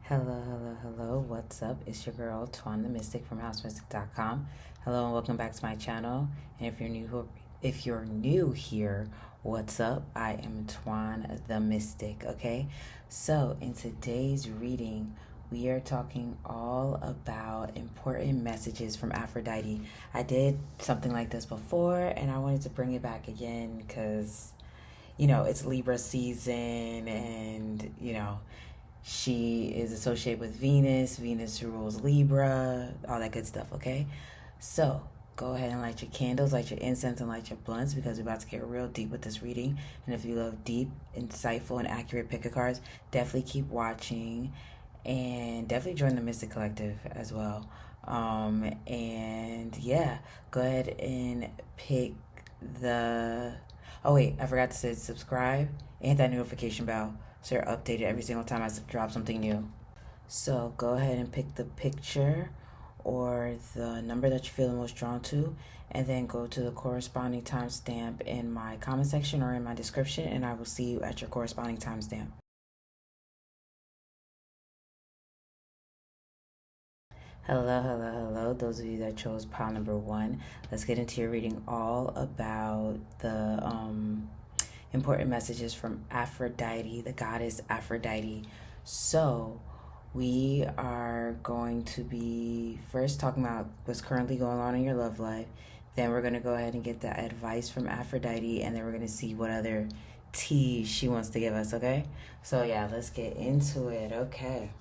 Hello. What's up? It's your girl, Twan the Mystic from housemystic.com. Hello and welcome back to my channel. And if you're new here, what's up? I am Twan the Mystic, okay? So, in today's reading, we are talking all about important messages from Aphrodite. I did something like this before and I wanted to bring it back again because it's Libra season and, she is associated with Venus. Venus rules Libra, all that good stuff, okay? So go ahead and light your candles, light your incense, and light your blunts because we're about to get real deep with this reading. And if you love deep, insightful, and accurate pick of cards, definitely keep watching and definitely join the Mystic Collective as well. And yeah, go ahead and pick the. Oh, wait, I forgot to say subscribe and hit that notification bell so you're updated every single time I drop something new. So go ahead and pick the picture or the number that you feel the most drawn to, and then go to the corresponding timestamp in my comment section or in my description, and I will see you at your corresponding timestamp. Hello. Those of you that chose pile number 1, let's get into your reading all about the important messages from Aphrodite, the goddess Aphrodite. So, we are going to be first talking about what's currently going on in your love life. Then we're going to go ahead and get the advice from Aphrodite, and then we're going to see what other tea she wants to give us, okay? So, yeah, let's get into it, okay?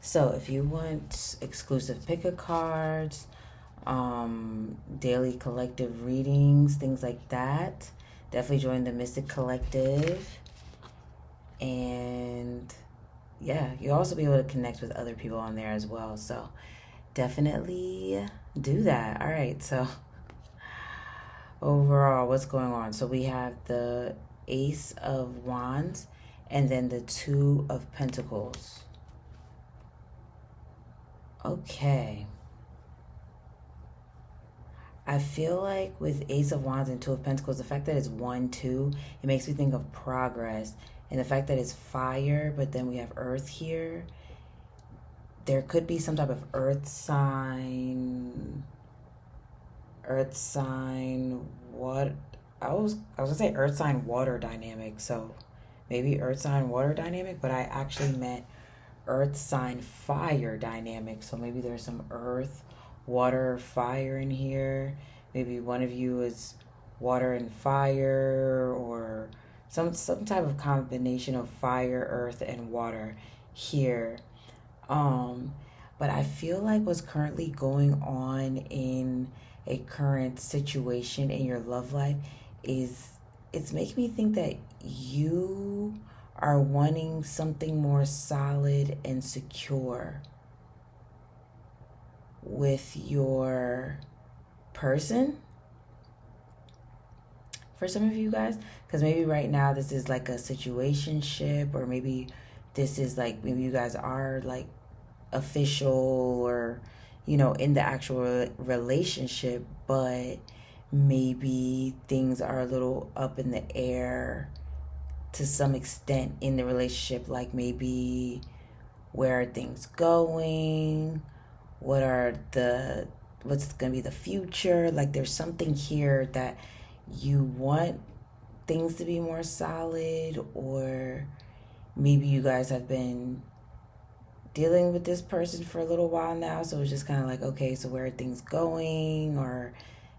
So, if you want exclusive pick-a cards, daily collective readings, things like that, definitely join the Mystic Collective. And yeah, you'll also be able to connect with other people on there as well. So definitely do that. All right. So overall, what's going on? So we have the Ace of Wands and then the Two of Pentacles. Okay. I feel like with Ace of Wands and Two of Pentacles, the fact that it's 1, 2, it makes me think of progress. And the fact that it's fire, but then we have earth here. There could be some type of earth sign, what? I was gonna say earth sign water dynamic. So maybe earth sign water dynamic, but I actually meant earth sign fire dynamic. So maybe there's some earth, water, fire in here. Maybe one of you is water and fire, or some type of combination of fire, earth, and water here. But I feel like what's currently going on in a current situation in your love life is it's making me think that you are wanting something more solid and secure with your person for some of you guys, because maybe right now this is like a situationship, or maybe this is like maybe you guys are like official or in the actual relationship, but maybe things are a little up in the air to some extent in the relationship. Like maybe where are things going, what's gonna be the future. Like there's something here that you want things to be more solid, or maybe you guys have been dealing with this person for a little while now, so it's just kind of like, okay, so where are things going, or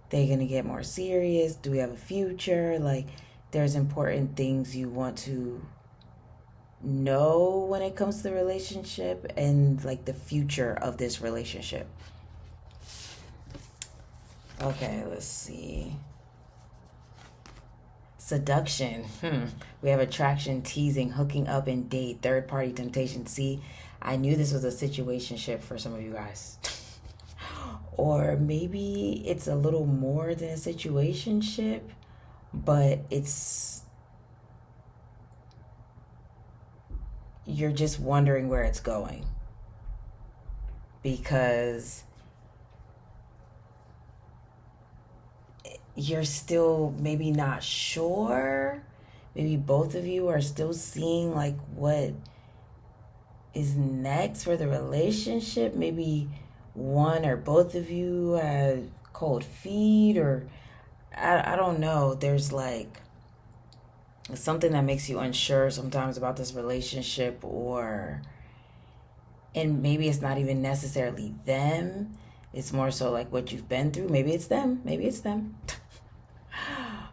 they gonna get more serious, do we have a future? Like there's important things you want to know when it comes to the relationship and like the future of this relationship. Okay, let's see. Seduction. We have attraction, teasing, hooking up, and date, third party temptation. See, I knew this was a situationship for some of you guys. Or maybe it's a little more than a situationship, but you're just wondering where it's going, because you're still maybe not sure. Maybe both of you are still seeing like what is next for the relationship. Maybe one or both of you have cold feet, or I don't know. There's like something that makes you unsure sometimes about this relationship, or and maybe it's not even necessarily them. It's more so like what you've been through. Maybe it's them. Maybe it's them.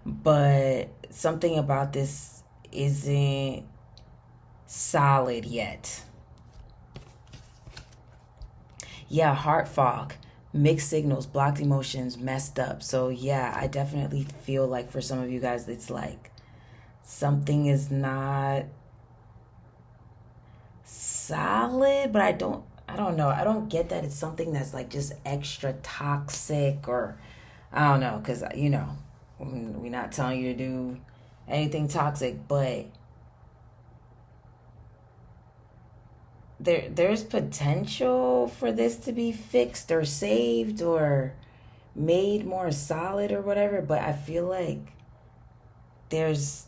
But something about this isn't solid yet. Yeah, heart fog, mixed signals, blocked emotions, messed up. So yeah, I definitely feel like for some of you guys, it's like something is not solid, but I don't know. I don't get that it's something that's like just extra toxic, or I don't know, because we're not telling you to do anything toxic, but there's potential for this to be fixed or saved or made more solid or whatever. But I feel like there's,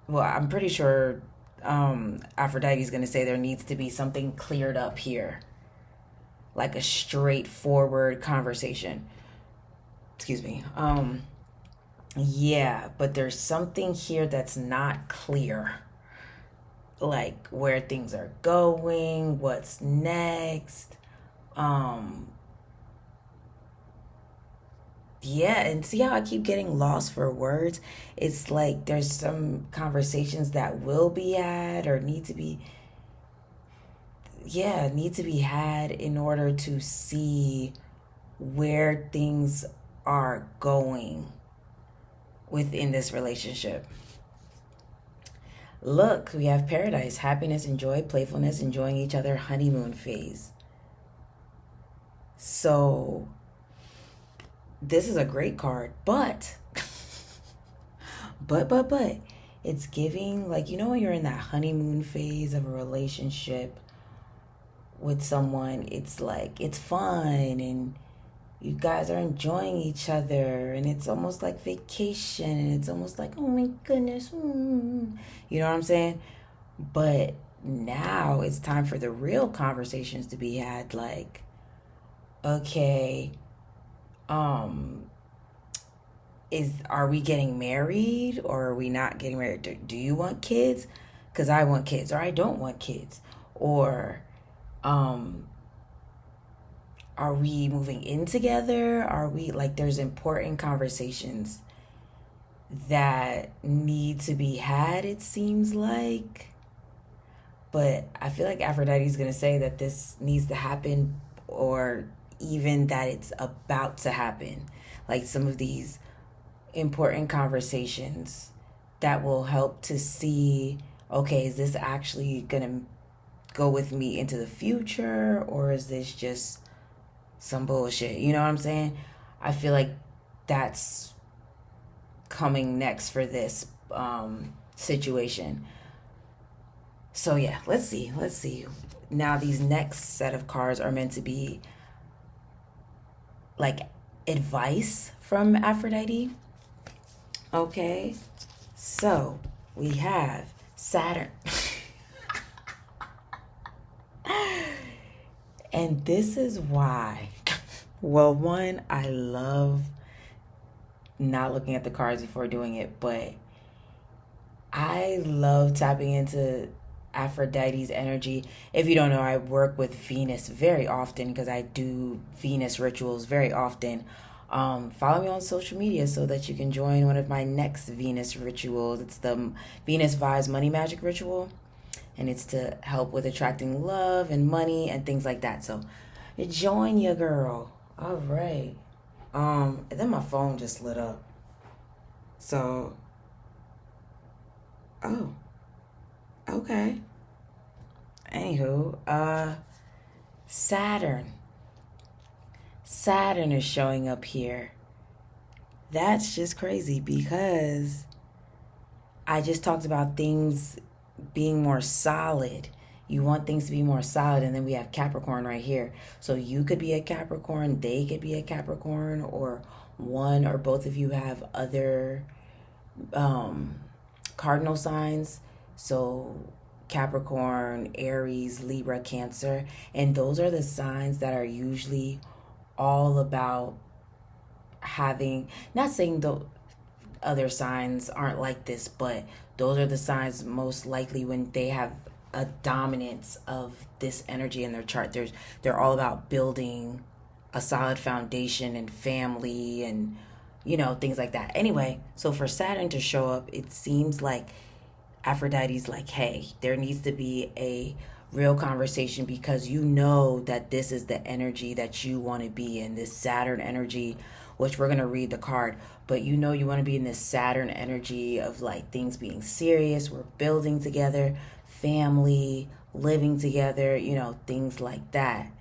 well, I'm pretty sure Aphrodite's going to say there needs to be something cleared up here, like a straightforward conversation. Excuse me. Yeah, but there's something here that's not clear, like where things are going, what's next. Um, yeah, and see how I keep getting lost for words? It's like there's some conversations that will be had or need to be had in order to see where things are going within this relationship. Look, we have paradise, happiness, and joy, playfulness, enjoying each other, honeymoon phase. So this is a great card, but but it's giving, like, when you're in that honeymoon phase of a relationship with someone, it's like it's fun and you guys are enjoying each other, and it's almost like vacation, and it's almost like, oh my goodness, you know what I'm saying? But now it's time for the real conversations to be had, like, okay, um are we getting married, or are we not getting married? Do you want kids? Because I want kids, or I don't want kids. Or um are we moving in together? Are we, like, there's important conversations that need to be had, it seems like. But I feel like Aphrodite's going to say that this needs to happen, or even that it's about to happen. Like some of these important conversations that will help to see, okay, is this actually going to go with me into the future, or is this just some bullshit? You know what I'm saying? I feel like that's coming next for this situation. So yeah, let's see. Now these next set of cards are meant to be like advice from Aphrodite. Okay, so we have Saturn. And this is why. Well, one, I love not looking at the cards before doing it, but I love tapping into Aphrodite's energy. If you don't know, I work with Venus very often because I do Venus rituals very often. Follow me on social media so that you can join one of my next Venus rituals. It's the Venus Vibes Money Magic Ritual, and it's to help with attracting love and money and things like that. So join your girl. All right. And then my phone just lit up. So, oh, okay. Anywho, Saturn. Saturn is showing up here. That's just crazy because I just talked about things being more solid. You want things to be more solid, and then we have Capricorn right here. So you could be a Capricorn, they could be a Capricorn, or one or both of you have other cardinal signs. So Capricorn, Aries, Libra, Cancer. And those are the signs that are usually all about having, not saying the other signs aren't like this, but those are the signs most likely when they have a dominance of this energy in their chart. They're all about building a solid foundation and family and things like that. Anyway, so for Saturn to show up, it seems like Aphrodite's like, hey, there needs to be a real conversation, because that this is the energy that you want to be in, this Saturn energy, which we're going to read the card, but you want to be in this Saturn energy of like things being serious, we're building together, family, living together, things like that.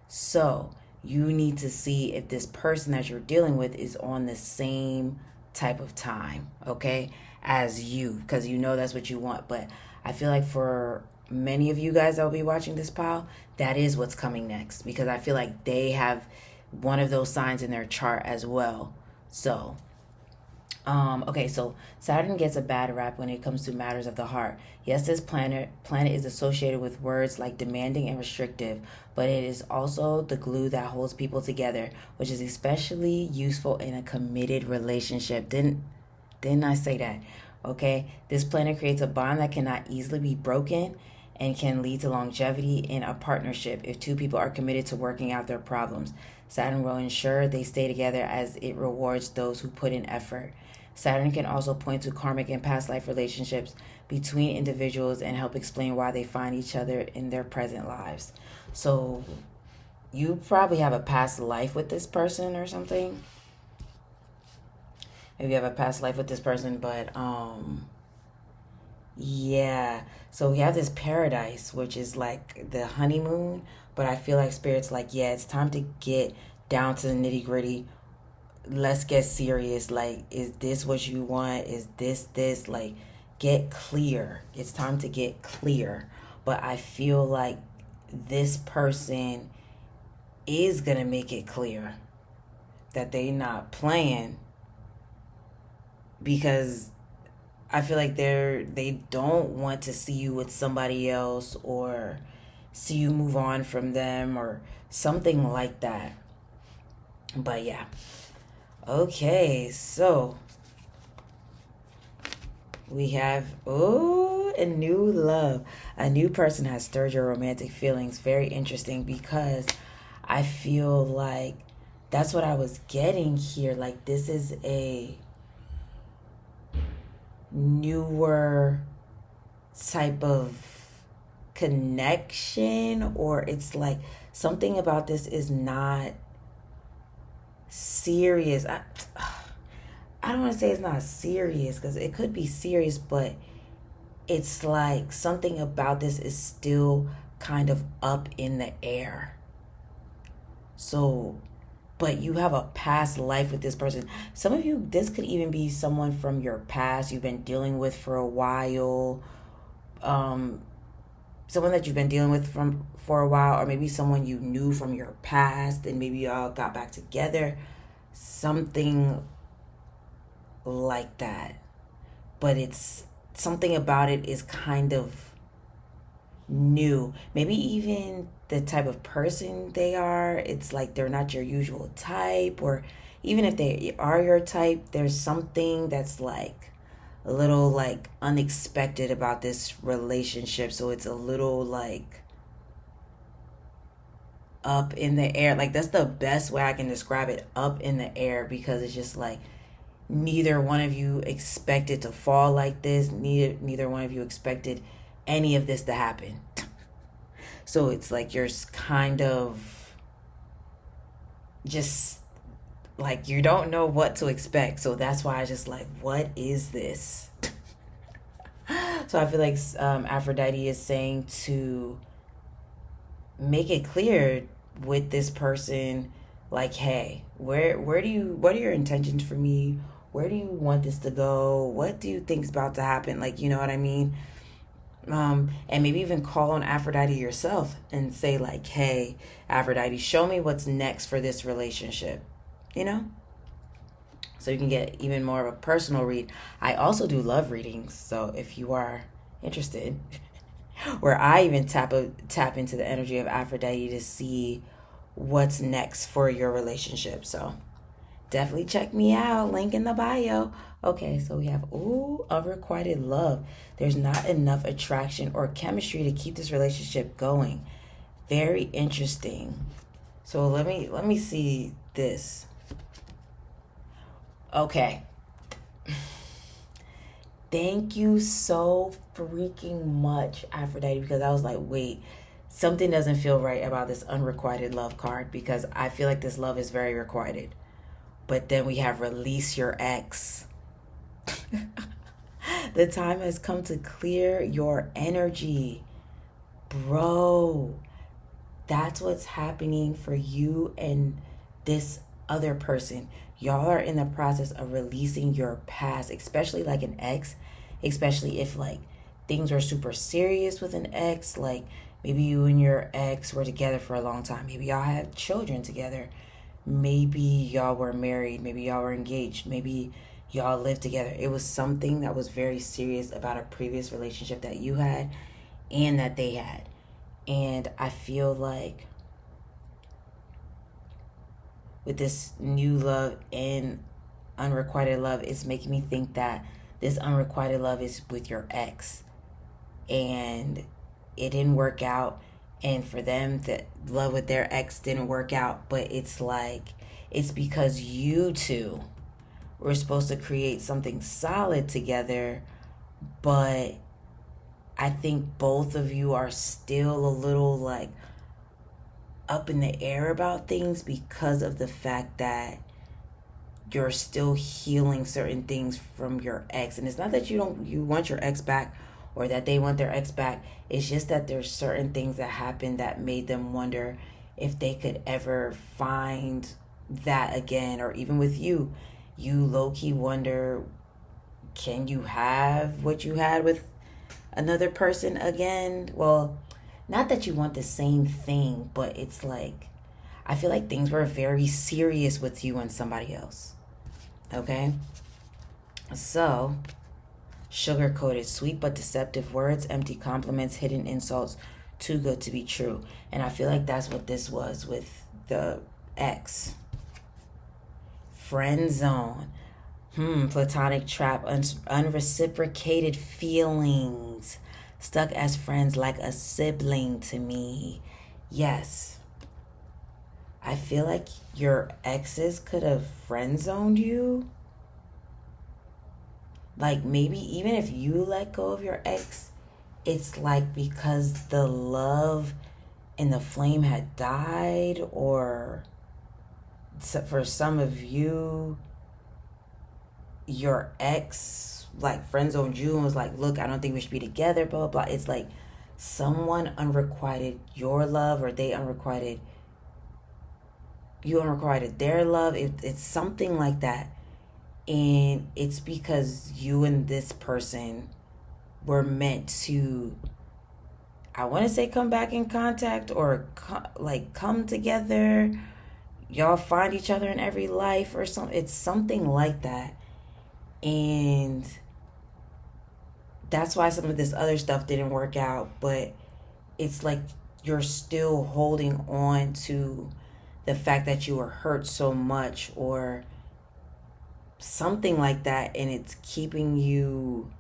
So you need to see if this person that you're dealing with is on the same type of time, okay, as you, because that's what you want. But I feel like for many of you guys that will be watching this pile, that is what's coming next, because I feel like they have one of those signs in their chart as well. So okay, so Saturn gets a bad rap when it comes to matters of the heart. Yes, this planet is associated with words like demanding and restrictive, but it is also the glue that holds people together, which is especially useful in a committed relationship. Didn't I say that? Okay, this planet creates a bond that cannot easily be broken and can lead to longevity in a partnership if two people are committed to working out their problems. Saturn will ensure they stay together as it rewards those who put in effort. Saturn can also point to karmic and past life relationships between individuals and help explain why they find each other in their present lives. So you probably have a past life with this person or something. Maybe you have a past life with this person, but yeah. So we have this paradise, which is like the honeymoon, but I feel like Spirit's like, yeah, it's time to get down to the nitty gritty. Let's get serious. Like, is this what you want? Is this? Like, get clear. It's time to get clear. But I feel like this person is going to make it clear that they not playing, because I feel like they don't want to see you with somebody else or see you move on from them or something like that. But yeah. Okay, so we have, a new love. A new person has stirred your romantic feelings. Very interesting, because I feel like that's what I was getting here. Like, this is a newer type of connection, or it's like something about this is not serious. I don't want to say it's not serious, because it could be serious, but it's like something about this is still kind of up in the air. So, but you have a past life with this person. Some of you, this could even be someone from your past you've been dealing with for a while. Someone that you've been dealing with for a while, or maybe someone you knew from your past and maybe y'all got back together. Something like that. But it's something about it is kind of new. Maybe even the type of person they are, it's like they're not your usual type, or even if they are your type, there's something that's like a little like unexpected about this relationship. So it's a little like up in the air. Like, that's the best way I can describe it, up in the air, because it's just like neither one of you expected to fall like this. Neither one of you expected any of this to happen. So it's like you're kind of just like, you don't know what to expect. So that's why I just like, what is this? So I feel like Aphrodite is saying to make it clear with this person, like, hey, what are your intentions for me? Where do you want this to go? What do you think is about to happen? Like, you know what I mean? And maybe even call on Aphrodite yourself and say like, hey, Aphrodite, show me what's next for this relationship, so you can get even more of a personal read. I also do love readings, so if you are interested, where I even tap into the energy of Aphrodite to see what's next for your relationship. So definitely check me out. Link in the bio. Okay, so we have unrequited love. There's not enough attraction or chemistry to keep this relationship going. Very interesting. So let me see this. Okay. Thank you so freaking much, Aphrodite, because I was like, wait, something doesn't feel right about this unrequited love card, because I feel like this love is very requited. But then we have release your ex. The time has come to clear your energy. Bro, that's what's happening for you and this other person. Y'all are in the process of releasing your past, especially like an ex, especially if like things were super serious with an ex, like maybe you and your ex were together for a long time. Maybe y'all had children together. Maybe y'all were married. Maybe y'all were engaged. Maybe y'all lived together. It was something that was very serious about a previous relationship that you had and that they had. And I feel like with this new love and unrequited love, it's making me think that this unrequited love is with your ex and it didn't work out. And for them, the love with their ex didn't work out. But it's like, it's because you two were supposed to create something solid together. But I think both of you are still a little like up in the air about things because of the fact that you're still healing certain things from your ex. And it's not that you want your ex back or that they want their ex back. It's just that there's certain things that happened that made them wonder if they could ever find that again. Or even with you low-key wonder, can you have what you had with another person again? Well, not that you want the same thing, but it's like, I feel like things were very serious with you and somebody else. Okay? So, sugar-coated, sweet but deceptive words, empty compliments, hidden insults, too good to be true. And I feel like that's what this was with the ex. Friend zone. Platonic trap, unreciprocated feelings. Stuck as friends like a sibling to me. Yes. I feel like your exes could have friend zoned you. Like maybe even if you let go of your ex, it's like because the love and the flame had died, or for some of you, your ex like friend zoned you and was like, look, I don't think we should be together, blah, blah, blah. It's like someone unrequited your love, or you unrequited their love. It's something like that. And it's because you and this person were meant to, I want to say, come back in contact, or come together. Y'all find each other in every life or something. It's something like that. And that's why some of this other stuff didn't work out. But it's like you're still holding on to the fact that you were hurt so much, or something like that, and it's keeping you,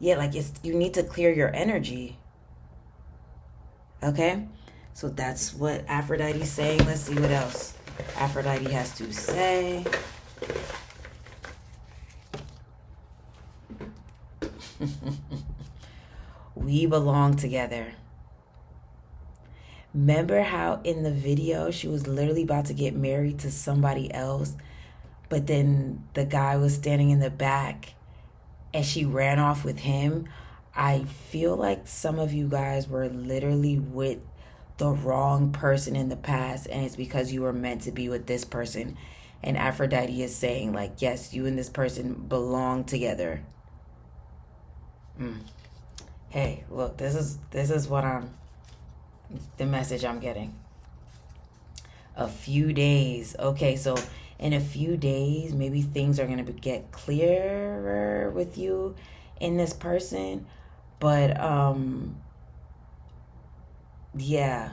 you need to clear your energy. Okay, so that's what Aphrodite's saying. Let's see what else Aphrodite has to say. We belong together. Remember how in the video she was literally about to get married to somebody else, but then the guy was standing in the back and she ran off with him? I feel like some of you guys were literally with the wrong person in the past, and it's because you were meant to be with this person. And Aphrodite is saying, like, yes, you and this person belong together. Hey, look, this is what the message I'm getting. A few days. Okay, so in a few days, maybe things are going to get clearer with you in this person. But yeah,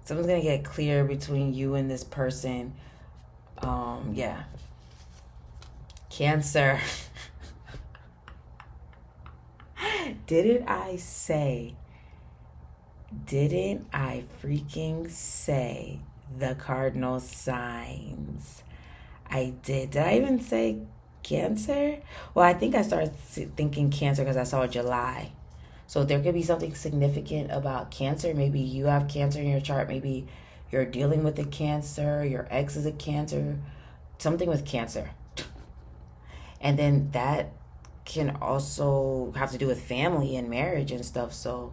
something's gonna get clear between you and this person. Yeah. Cancer. Didn't I say? Didn't I freaking say the cardinal signs? I did. Did I even say Cancer? Well, I think I started thinking Cancer because I saw July. So there could be something significant about Cancer. Maybe you have Cancer in your chart. Maybe you're dealing with a Cancer. Your ex is a Cancer. Something with Cancer. And then that can also have to do with family and marriage and stuff. So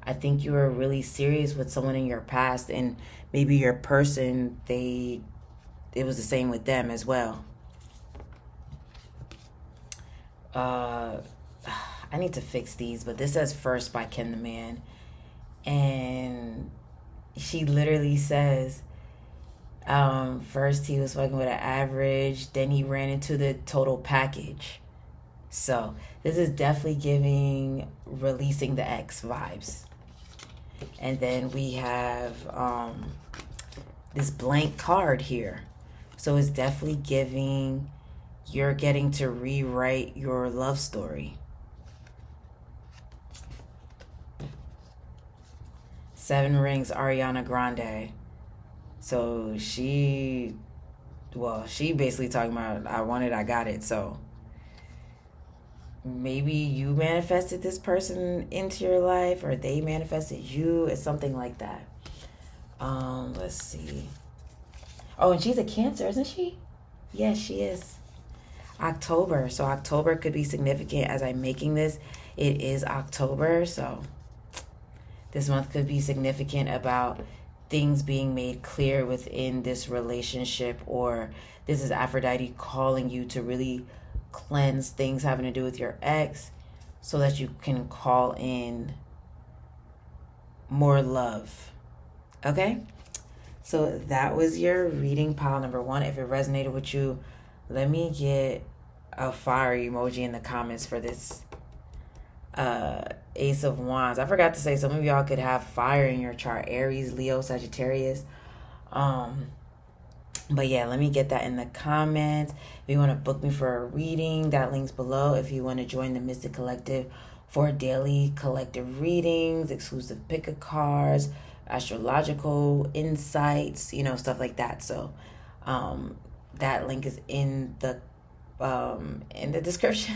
I think you were really serious with someone in your past, and maybe your person, it was the same with them as well. I need to fix these, but this says First by Ken the Man. And she literally says, first he was fucking with an average, then he ran into the total package. So this is definitely giving releasing the ex vibes. And then we have this blank card here. So it's definitely giving you're getting to rewrite your love story. 7 Rings, Ariana Grande. So she basically talking about, I want it, I got it. So maybe you manifested this person into your life, or they manifested you. It's something like that. Let's see. Oh, and she's a Cancer, isn't she? Yes, she is. October. So October could be significant as I'm making this. It is October, so this month could be significant about things being made clear within this relationship, or this is Aphrodite calling you to really cleanse things having to do with your ex so that you can call in more love. Okay? So that was your reading pile number 1. If it resonated with you, let me get a fire emoji in the comments for this Ace of Wands. I forgot to say, some of y'all could have fire in your chart. Aries, Leo, Sagittarius. But yeah, let me get that in the comments. If you want to book me for a reading, that link's below. If you want to join the Mystic Collective for daily collective readings, exclusive pick a cards, astrological insights, stuff like that. So that link is in the description.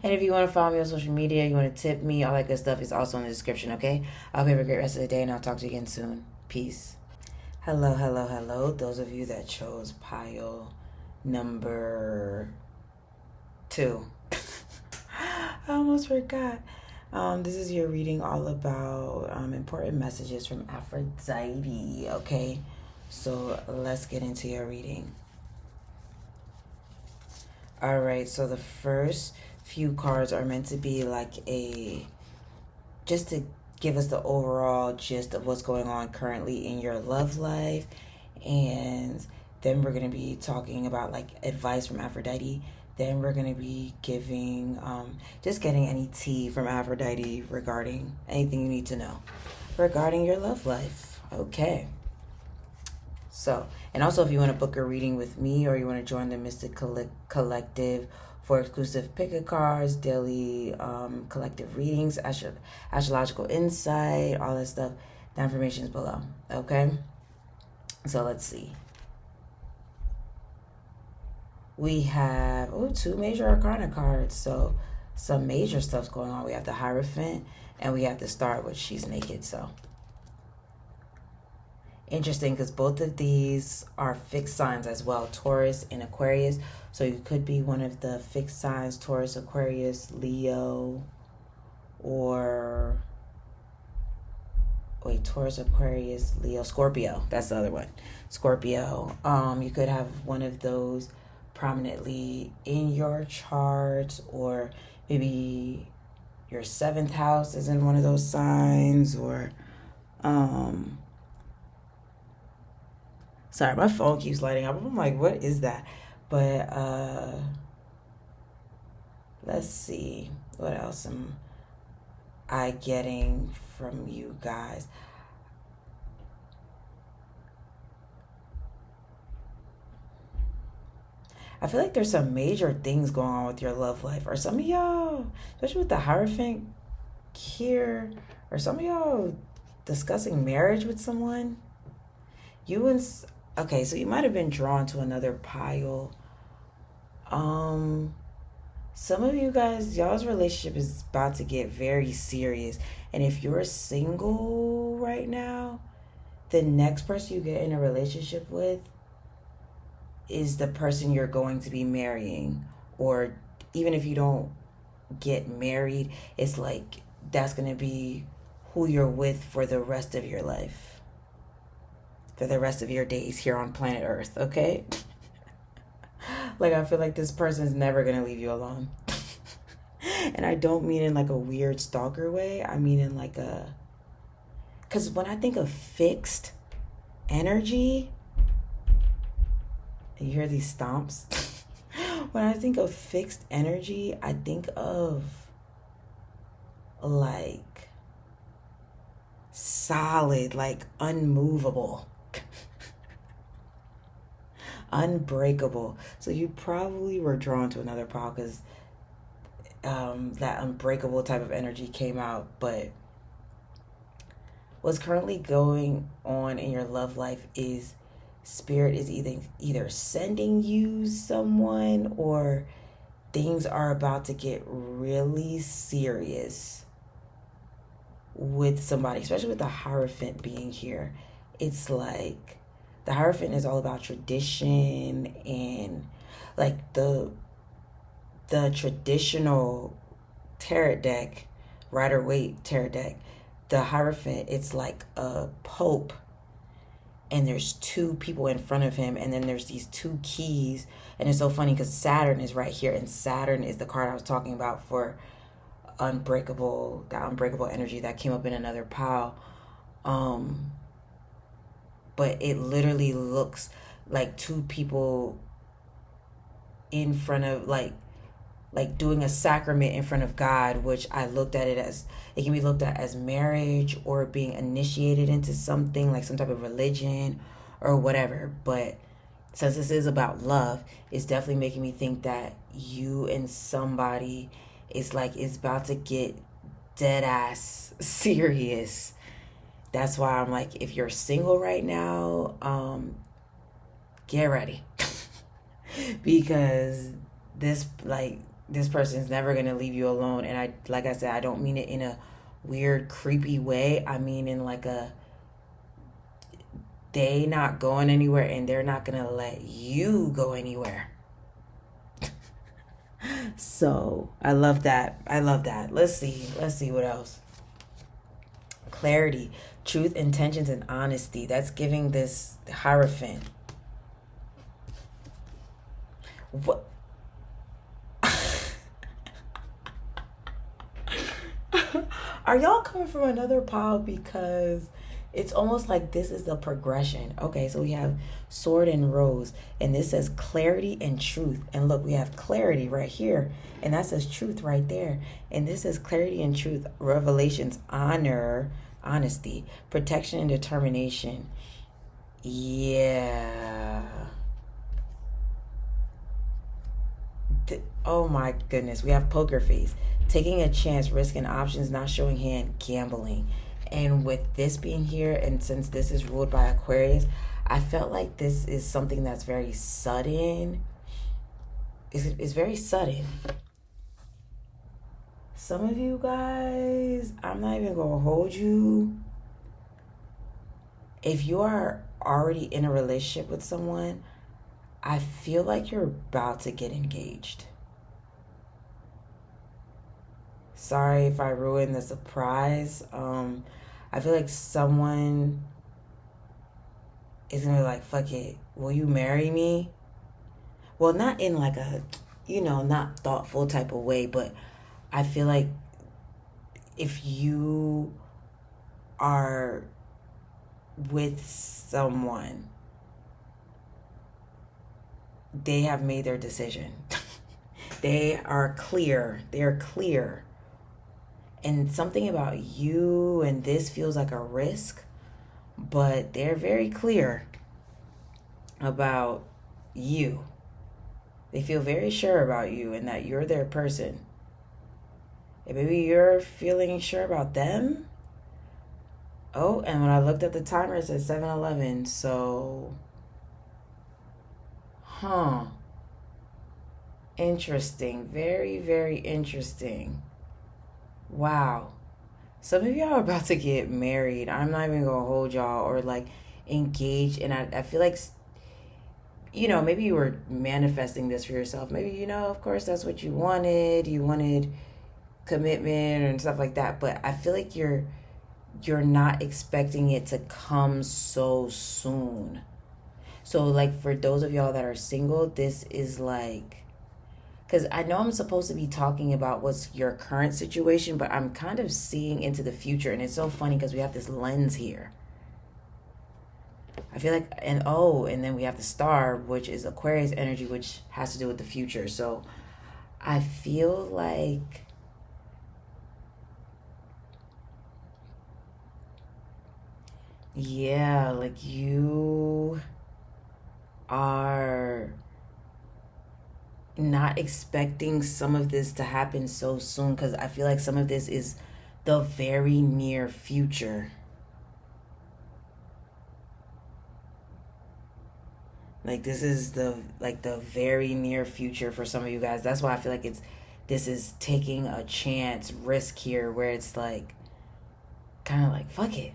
And if you want to follow me on social media, you want to tip me, all that good stuff is also in the description, okay? I hope you have a great rest of the day, and I'll talk to you again soon. Peace. Hello, hello, hello. Those of you that chose pile number 2. I almost forgot. This is your reading all about important messages from Aphrodite, okay? So let's get into your reading. All right, so the first few cards are meant to be like just to give us the overall gist of what's going on currently in your love life. And then we're going to be talking about like advice from Aphrodite. Then we're going to be giving, just getting any tea from Aphrodite regarding anything you need to know regarding your love life. Okay. So, and also if you want to book a reading with me, or you want to join the Mystic Collective for exclusive pick-a cards, daily collective readings, astrological insight, all that stuff, the information is below. Okay? So let's see. We have 2 major arcana cards. So some major stuff's going on. We have the Hierophant, and we have the Star, which she's naked. So interesting, because both of these are fixed signs as well, Taurus and Aquarius. So you could be one of the fixed signs, Taurus, Aquarius, Leo, or Taurus, Aquarius, Leo, Scorpio. That's the other one, Scorpio. You could have one of those prominently in your chart, or maybe your 7th house is in one of those signs, or sorry, my phone keeps lighting up. I'm like, what is that? But let's see what else. I getting from you guys? I feel like there's some major things going on with your love life. Or some of y'all, especially with the Hierophant here, or some of y'all discussing marriage with someone. You and okay, so you might have been drawn to another pile. Um, some of you guys, y'all's relationship is about to get very serious. And if you're single right now, the next person you get in a relationship with is the person you're going to be marrying. Or even if you don't get married, it's like that's going to be who you're with for the rest of your life, for the rest of your days here on planet Earth, okay? Like, I feel like this person's never going to leave you alone. And I don't mean in like a weird stalker way. I mean in like a... Because when I think of fixed energy, and you hear these stomps, when I think of fixed energy, I think of like solid, like unmovable, unbreakable. So you probably were drawn to another pile because that unbreakable type of energy came out. But what's currently going on in your love life is spirit is either sending you someone, or things are about to get really serious with somebody, especially with the Hierophant being here. It's like the Hierophant is all about tradition and like the traditional tarot deck, Rider Waite tarot deck. The Hierophant, it's like a pope, and there's two people in front of him, and then there's these two keys. And it's so funny because Saturn is right here, and Saturn is the card I was talking about for unbreakable, that unbreakable energy that came up in another pile. But it literally looks like two people in front of like doing a sacrament in front of God, which I looked at it as, it can be looked at as marriage or being initiated into something like some type of religion or whatever. But since this is about love, it's definitely making me think that you and somebody is like, it's about to get dead ass serious. That's why I'm like, if you're single right now, get ready. Because this person's never gonna leave you alone. And I, like I said, I don't mean it in a weird creepy way. I mean in like a, they not going anywhere, and they're not gonna let you go anywhere. So I love that. Let's see what else. Clarity, truth, intentions, and honesty. That's giving this Hierophant. What? Are y'all coming from another pile? Because it's almost like this is the progression. Okay, so we have sword and rose, and this says clarity and truth. And look, we have clarity right here, and that says truth right there. And this is clarity and truth, revelations, honor, honesty, protection, and determination. Yeah. Oh my goodness. We have poker face, taking a chance, risking options, not showing hand, gambling. And with this being here, and since this is ruled by Aquarius, I felt like this is something that's very sudden. It's very sudden. Some of you guys, I'm not even going to hold you. If you are already in a relationship with someone, I feel like you're about to get engaged. Sorry if I ruined the surprise. I feel like someone is gonna be like, fuck it, will you marry me? Well, not in like a, not thoughtful type of way, but I feel like if you are with someone, they have made their decision. They are clear. And something about you and this feels like a risk, but they're very clear about you. They feel very sure about you and that you're their person. And maybe you're feeling sure about them. Oh, and when I looked at the timer, it said 7:11. So, interesting. Very, very interesting. Wow. Some of y'all are about to get married. I'm not even gonna hold y'all or like engaged. And I feel like, maybe you were manifesting this for yourself. Maybe, of course, that's what you wanted. You wanted commitment and stuff like that. But I feel like you're not expecting it to come so soon. So, like, for those of y'all that are single, this is like, because I know I'm supposed to be talking about what's your current situation, but I'm kind of seeing into the future. And it's so funny because we have this lens here. I feel like, and then we have the star, which is Aquarius energy, which has to do with the future. So I feel like, yeah, like you are not expecting some of this to happen so soon, because I feel like some of this is the very near future. Like this is the very near future for some of you guys. That's why I feel like this is taking a chance risk here, where it's like kind of like fuck it.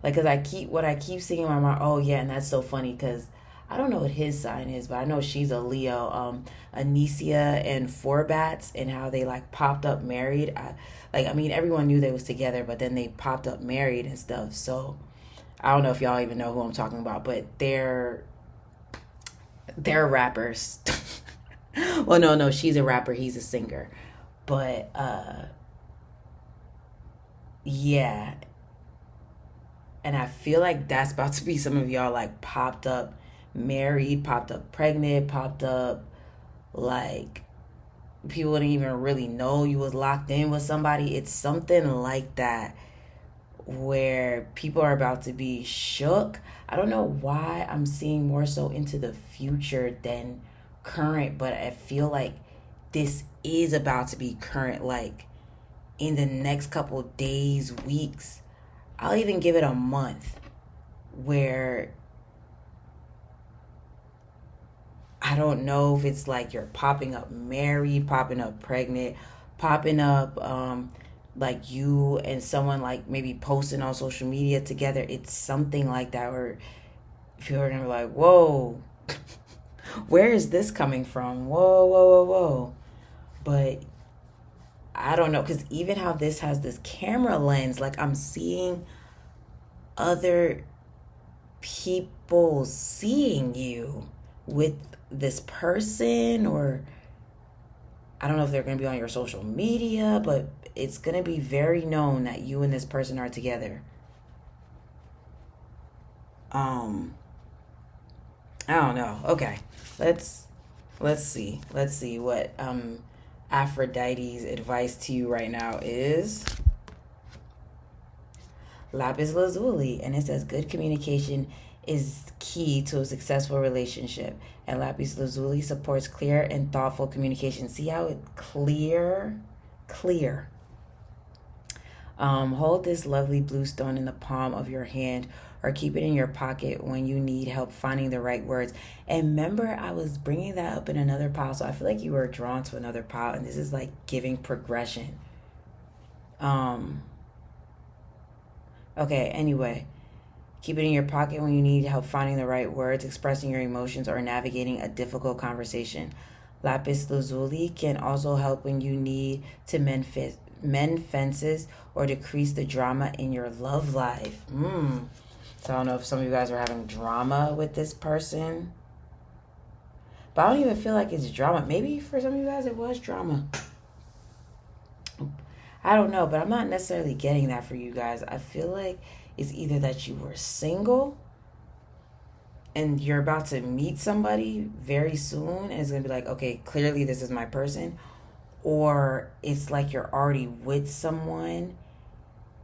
Like, cause I keep seeing in my mind. Oh yeah, and that's so funny because I don't know what his sign is, but I know she's a Leo. Anicia and Forbats, and how they like popped up married. I mean, everyone knew they was together, but then they popped up married and stuff. So I don't know if y'all even know who I'm talking about, but they're rappers. Well, no, she's a rapper. He's a singer, but yeah, and I feel like that's about to be some of y'all like popped up married, popped up pregnant, popped up like people didn't even really know you was locked in with somebody. It's something like that where people are about to be shook. I don't know why I'm seeing more so into the future than current, but I feel like this is about to be current, like in the next couple days, weeks. I'll even give it a month where I don't know if it's like you're popping up married, popping up pregnant, popping up like you and someone like maybe posting on social media together. It's something like that where people are gonna be like, whoa, where is this coming from? Whoa, whoa, whoa, whoa. But I don't know, because even how this has this camera lens, like I'm seeing other people seeing you with this person, or I don't know if they're going to be on your social media, but it's going to be very known that you and this person are together. I don't know. Okay. Let's see. Let's see what Aphrodite's advice to you right now is. Lapis lazuli, and it says good communication is key to a successful relationship, and lapis lazuli supports clear and thoughtful communication. See how it clear. Hold this lovely blue stone in the palm of your hand, or keep it in your pocket when you need help finding the right words. And remember, I was bringing that up in another pile, so I feel like you were drawn to another pile, and this is like giving progression. Okay, anyway, keep it in your pocket when you need help finding the right words, expressing your emotions, or navigating a difficult conversation. Lapis lazuli can also help when you need to mend fences or decrease the drama in your love life. So I don't know if some of you guys are having drama with this person, but I don't even feel like it's drama. Maybe for some of you guys it was drama. I don't know, but I'm not necessarily getting that for you guys. I feel like it's either that you were single and you're about to meet somebody very soon, and it's going to be like, okay, clearly this is my person. or it's like you're already with someone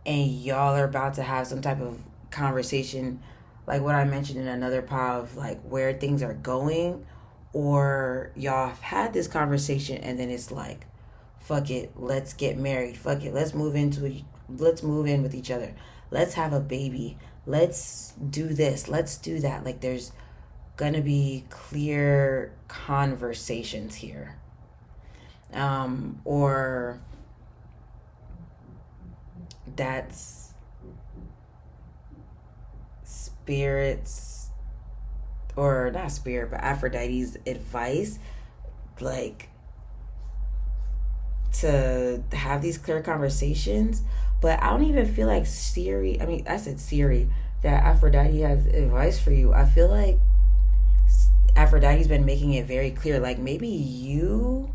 and y'all are about to have some type of conversation, like what I mentioned in another pod of like where things are going, or y'all have had this conversation and then it's like, fuck it, let's get married. Fuck it, let's move in with each other. Let's have a baby. Let's do this. Let's do that. Like there's gonna be clear conversations here. Or that's spirits, or not spirit, but Aphrodite's advice, like to have these clear conversations. But I don't even feel like I said Siri, that Aphrodite has advice for you. I feel like Aphrodite's been making it very clear, like maybe you,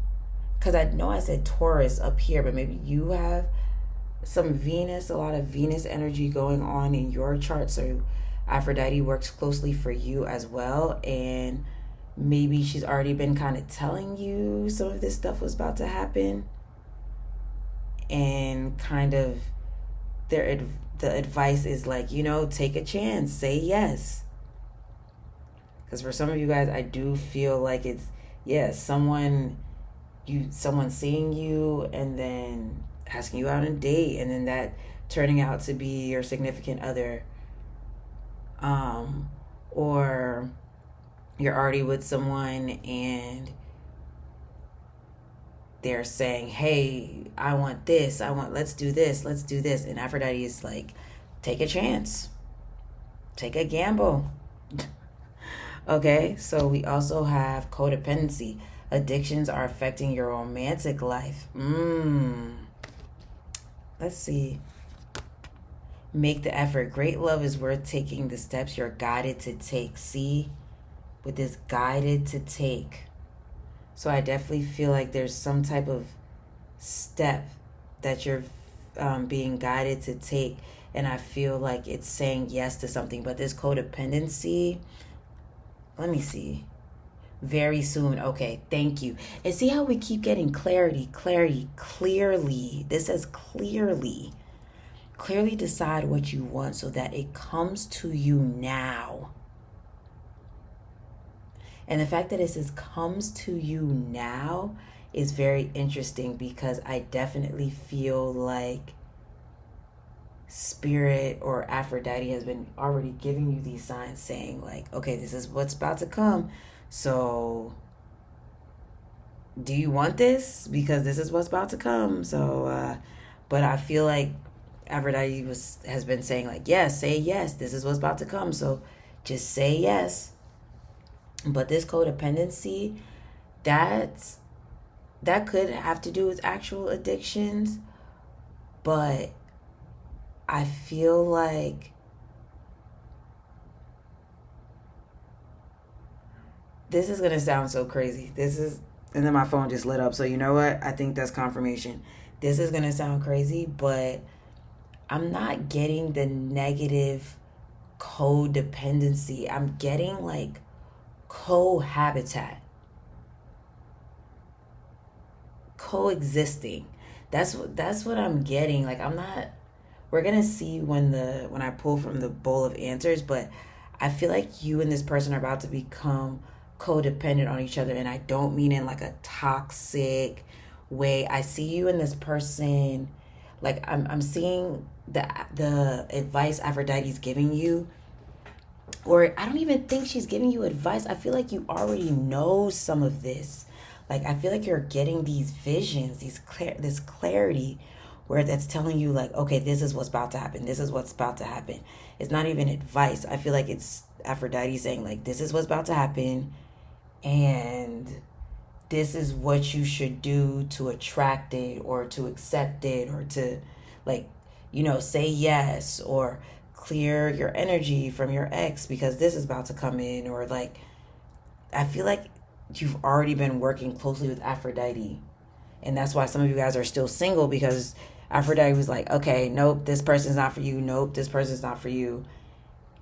because I know I said Taurus up here, but maybe you have some Venus, a lot of Venus energy going on in your chart. So Aphrodite works closely for you as well. And maybe she's already been kind of telling you some of this stuff was about to happen. And kind of the advice is like, take a chance, say yes. Because for some of you guys, I do feel like it's, someone seeing you and then asking you out on a date, and then that turning out to be your significant other, or you're already with someone and they're saying, hey, I want this, let's do this, and Aphrodite is like, take a chance, take a gamble. Okay, so we also have codependency. Addictions are affecting your romantic life. Let's see. Make the effort. Great love is worth taking the steps you're guided to take. See, with this guided to take. So I definitely feel like there's some type of step that you're being guided to take. And I feel like it's saying yes to something. But this codependency, let me see. Very soon. Okay, thank you. And see how we keep getting clarity. This says clearly. Clearly decide what you want so that it comes to you now. And the fact that it says comes to you now is very interesting, because I definitely feel like Spirit or Aphrodite has been already giving you these signs saying like, okay, this is what's about to come. So do you want this? Because this is what's about to come. So, but I feel like Aphrodite has been saying like, yes, say yes. This is what's about to come. So just say yes. But this codependency, that could have to do with actual addictions. But I feel like this is going to sound so crazy. And then my phone just lit up. So you know what? I think that's confirmation. This is going to sound crazy, but I'm not getting the negative codependency. I'm getting like cohabitat, coexisting. That's what I'm getting. Like we're going to see when I pull from the bowl of answers, but I feel like you and this person are about to become codependent on each other, and I don't mean in like a toxic way. I see you and this person, like I'm seeing the advice Aphrodite's giving you, or I don't even think she's giving you advice. I feel like you already know some of this. Like I feel like you're getting these visions, this clarity, where that's telling you like, okay, this is what's about to happen. This is what's about to happen. It's not even advice. I feel like it's Aphrodite saying like, this is what's about to happen, and this is what you should do to attract it or to accept it, or to like, say yes, or clear your energy from your ex because this is about to come in. Or like, I feel like you've already been working closely with Aphrodite, and that's why some of you guys are still single, because Aphrodite was like, okay, nope, this person's not for you. Nope, this person's not for you.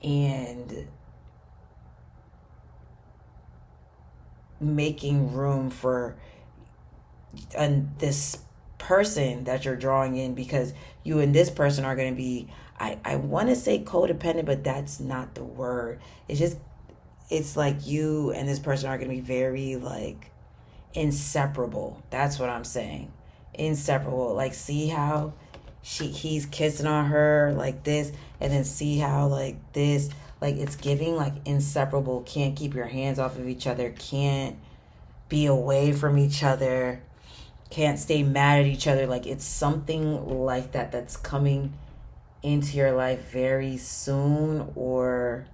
And making room for this person that you're drawing in, because you and this person are going to be, I want to say codependent, but that's not the word. It's like you and this person are going to be very like inseparable. That's what I'm saying. Inseparable. Like, see how he's kissing on her like this, and then see how like this, like it's giving like inseparable. Can't keep your hands off of each other, can't be away from each other, can't stay mad at each other. Like, it's something like that that's coming into your life very soon, or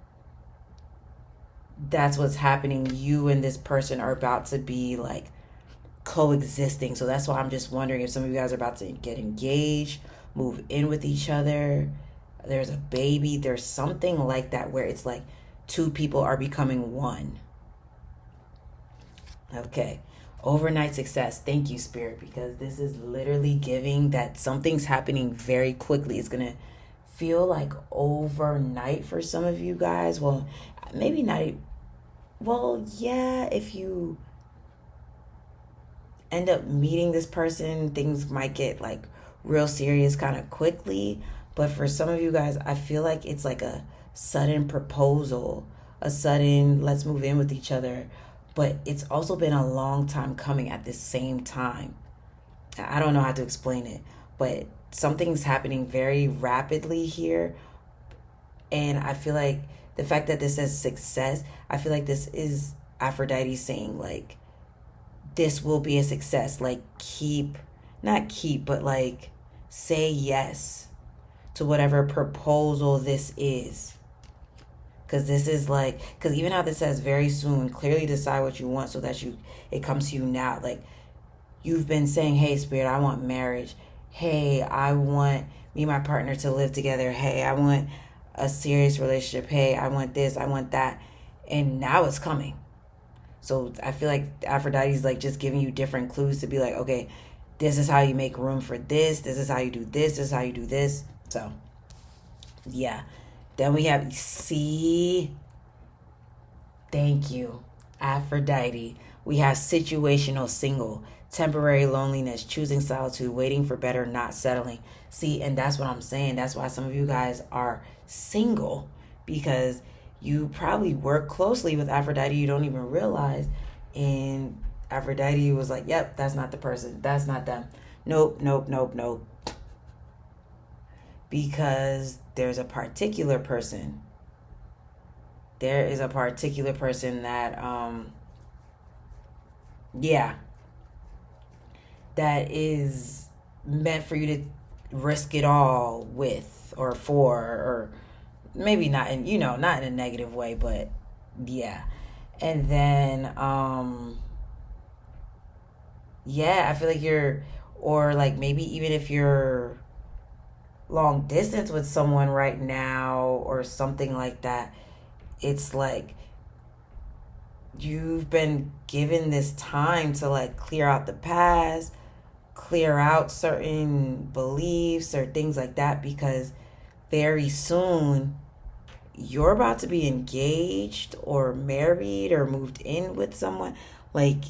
that's what's happening. You and this person are about to be like coexisting. So that's why I'm just wondering if some of you guys are about to get engaged, move in with each other, there's a baby, there's something like that where it's like two people are becoming one. Okay. Overnight success. Thank you, Spirit, because this is literally giving that something's happening very quickly. It's going to feel like overnight for some of you guys. Well, maybe not. Well, yeah, if you end up meeting this person, things might get like real serious kind of quickly. But for some of you guys, I feel like it's like a sudden proposal, a sudden let's move in with each other. But it's also been a long time coming at the same time. I don't know how to explain it, but something's happening very rapidly here. And I feel like the fact that this says success, I feel like this is Aphrodite saying like, this will be a success. Like, but like say yes to whatever proposal this is. Because this is like, because even how this says very soon, clearly decide what you want so that it comes to you now. Like, you've been saying, hey, Spirit, I want marriage. Hey, I want me and my partner to live together. Hey, I want a serious relationship. Hey, I want this, I want that. And now it's coming. So I feel like Aphrodite's like just giving you different clues to be like, okay, this is how you make room for this. This is how you do this. This is how you do this. So, yeah. Then we have C. Thank you, Aphrodite. We have situational single, temporary loneliness, choosing solitude, waiting for better, not settling. See, and that's what I'm saying. That's why some of you guys are single, because you probably work closely with Aphrodite. You don't even realize. And Aphrodite was like, yep, that's not the person. That's not them. Nope. Because there's a particular person. There is a particular person that, that is meant for you to risk it all with or for, or maybe not in, not in a negative way, but yeah. And then, I feel like or like maybe even if you're long distance with someone right now or something like that, it's like you've been given this time to like clear out the past, clear out certain beliefs or things like that, because very soon you're about to be engaged or married or moved in with someone. Like,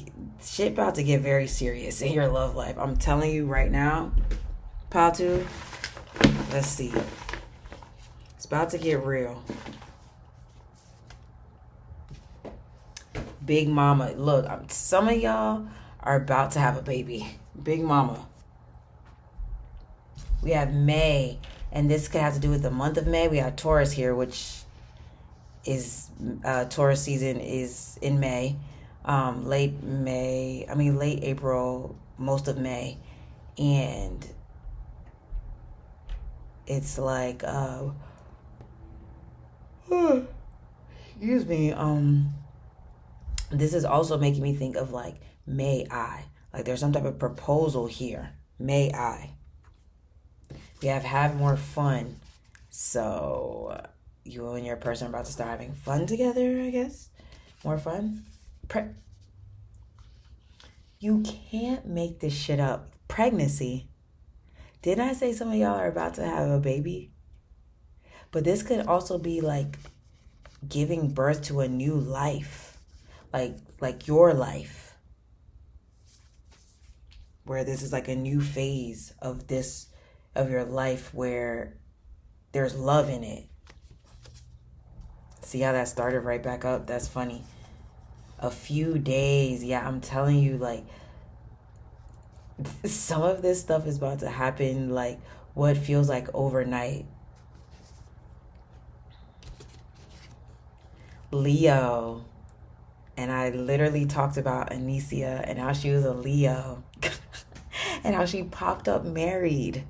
shit about to get very serious in your love life. I'm telling you right now, Patu. Let's see. It's about to get real. Big Mama. Look, some of y'all are about to have a baby. Big Mama. We have May. And this could have to do with the month of May. We have Taurus here, which is Taurus season is in May. Late April, most of May. And it's like, excuse me, this is also making me think of like, may I? Like, there's some type of proposal here. May I? We have more fun. So you and your person are about to start having fun together, I guess. More fun. You can't make this shit up. Pregnancy. Didn't I say some of y'all are about to have a baby? But this could also be like giving birth to a new life. Like your life. where this is like a new phase of your life where there's love in it. See how that started right back up? That's funny. A few days. Yeah, I'm telling you, like, some of this stuff is about to happen, like, what feels like overnight. Leo. And I literally talked about Anicia and how she was a Leo. And how she popped up married.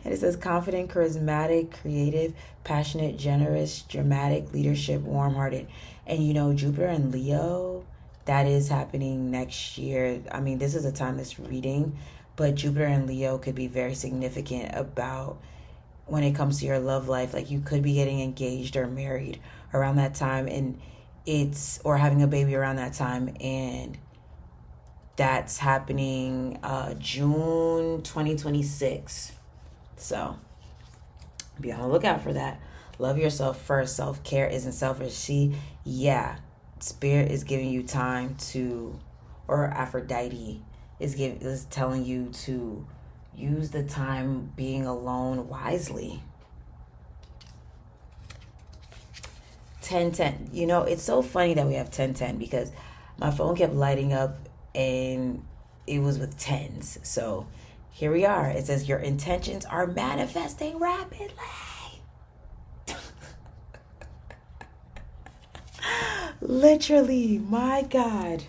And it says confident, charismatic, creative, passionate, generous, dramatic, leadership, warm-hearted. And you know, Jupiter and Leo, that is happening next year. I mean, this is a timeless reading, but Jupiter and Leo could be very significant about when it comes to your love life. Like, you could be getting engaged or married around that time, and or having a baby around that time, and that's happening June 2026. So be on the lookout for that. Love yourself first. Self-care isn't selfish. See, yeah, Spirit is giving you time to, or Aphrodite is telling you to use the time being alone wisely. 1010. You know, it's so funny that we have 1010 because my phone kept lighting up and it was with tens. So here we are. It says your intentions are manifesting rapidly. Literally, my God.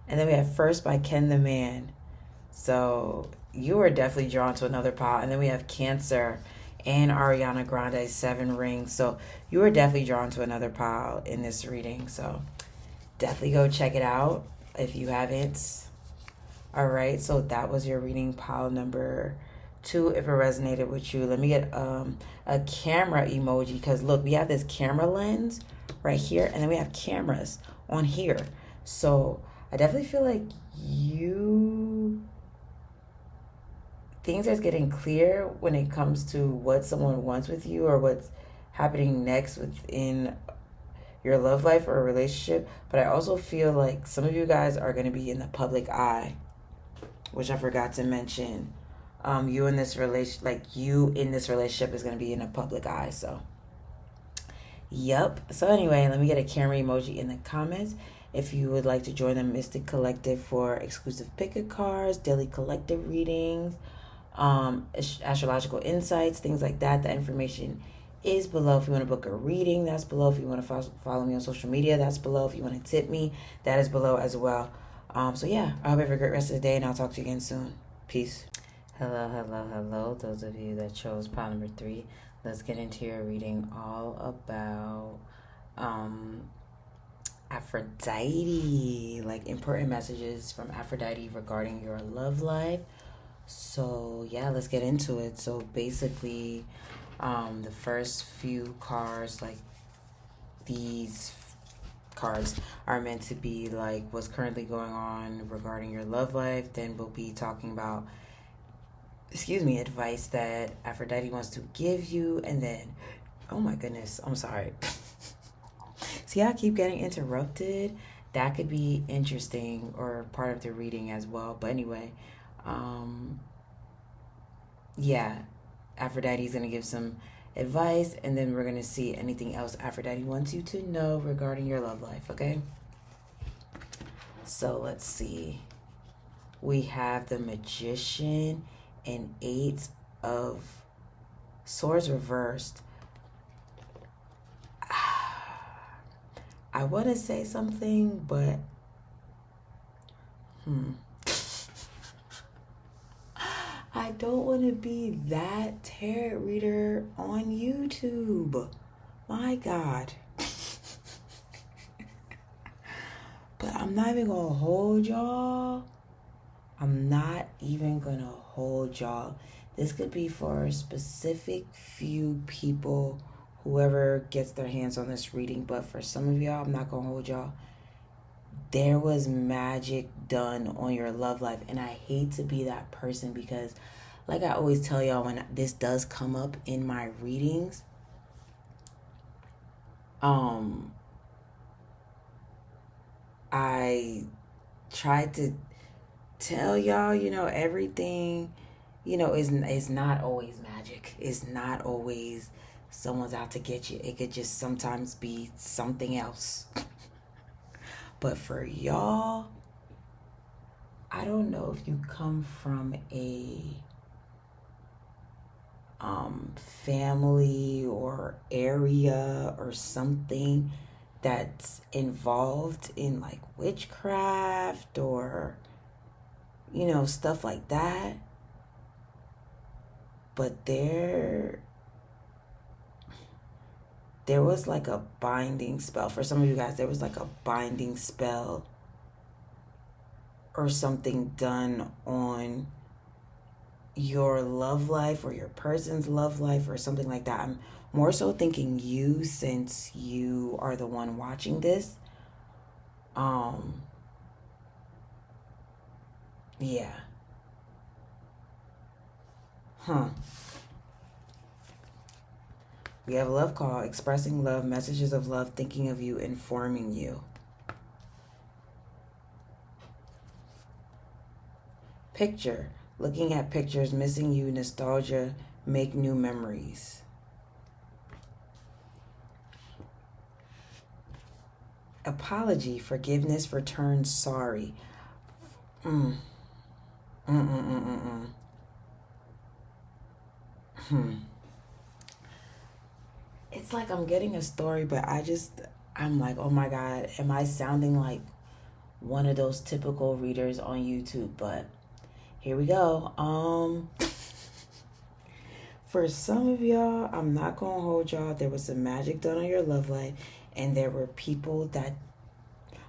And then we have First by Ken the Man. So you are definitely drawn to another pile. And then we have Cancer and Ariana Grande, 7 Rings. So you are definitely drawn to another pile in this reading. So definitely go check it out if you haven't. All right, so that was your reading, pile number 2. If it resonated with you, let me get a camera emoji, because look, we have this camera lens right here, and then we have cameras on here. So I definitely feel like things are getting clear when it comes to what someone wants with you or what's happening next within your love life or a relationship. But I also feel like some of you guys are going to be in the public eye, which I forgot to mention. You in this relationship is going to be in a public eye. So yep. So anyway, let me get a camera emoji in the comments if you would like to join the Mystic Collective for exclusive pick-a cards, daily collective readings, astrological insights, things like that. The information is below. If you want to book a reading, that's below. If you want to follow me on social media, that's below. If you want to tip me, that is below as well. So yeah, I hope you have a great rest of the day, and I'll talk to you again soon. Peace. Hello. Those of you that chose pile number 3, let's get into your reading all about Aphrodite, like important messages from Aphrodite regarding your love life. So yeah, let's get into it. So basically, the first few cards, like these cards, are meant to be like what's currently going on regarding your love life. Then we'll be talking about, advice that Aphrodite wants to give you. And then, oh my goodness, I'm sorry. See, I keep getting interrupted. That could be interesting or part of the reading as well. But anyway, yeah, Aphrodite's going to give some advice, and then we're going to see anything else Aphrodite wants you to know regarding your love life, okay? So let's see. We have the Magician and 8 of Swords reversed. I want to say something, but I don't want to be that tarot reader on YouTube. My God. But I'm not even going to hold y'all. This could be for a specific few people, whoever gets their hands on this reading. But for some of y'all, I'm not going to hold y'all. There was magic done on your love life. And I hate to be that person because, like I always tell y'all, when this does come up in my readings, I tried to tell y'all, everything, is not always magic. It's not always someone's out to get you. It could just sometimes be something else. But for y'all, I don't know if you come from a family or area or something that's involved in like witchcraft or stuff like that, but there was like a binding spell for some of you guys. There was like a binding spell or something done on your love life or your person's love life or something like that. I'm more so thinking you, since you are the one watching this. Yeah. We have a love call, expressing love, messages of love, thinking of you, informing you. Picture, looking at pictures, missing you, nostalgia, make new memories. Apology, forgiveness, return, sorry. It's like I'm getting a story, but I'm like, oh my God, am I sounding like one of those typical readers on YouTube? But here we go. For some of y'all, I'm not going to hold y'all. There was some magic done on your love life, and there were people that,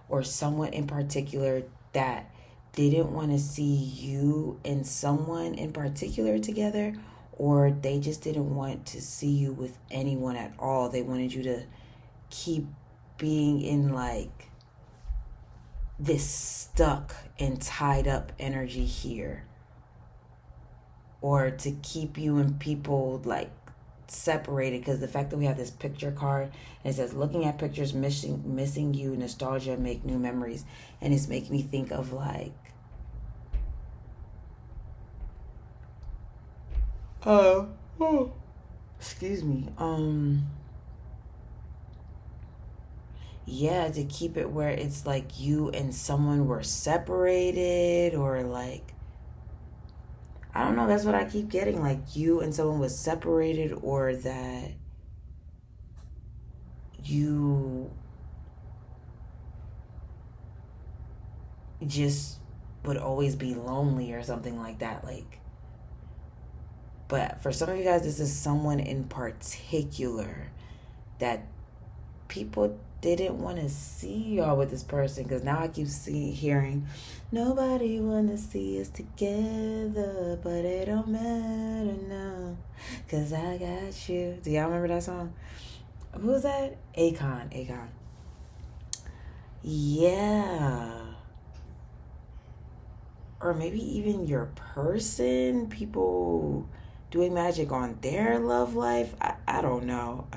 or someone in particular, that didn't want to see you and someone in particular together, or they just didn't want to see you with anyone at all. They wanted you to keep being in like this stuck and tied up energy here, or to keep you and people like separated, because the fact that we have this picture card and it says looking at pictures, missing you, nostalgia, make new memories, and it's making me think of like excuse me, yeah, to keep it where it's like you and someone were separated, or like, I don't know, that's what I keep getting, like you and someone was separated, or that you just would always be lonely or something like that. Like, but for some of you guys, this is someone in particular that people didn't want to see y'all with this person, because now I keep hearing nobody want to see us together, but it don't matter now because I got you. Do y'all remember that song? Who's that? Akon. Yeah. Or maybe even your person, people doing magic on their love life. I don't know.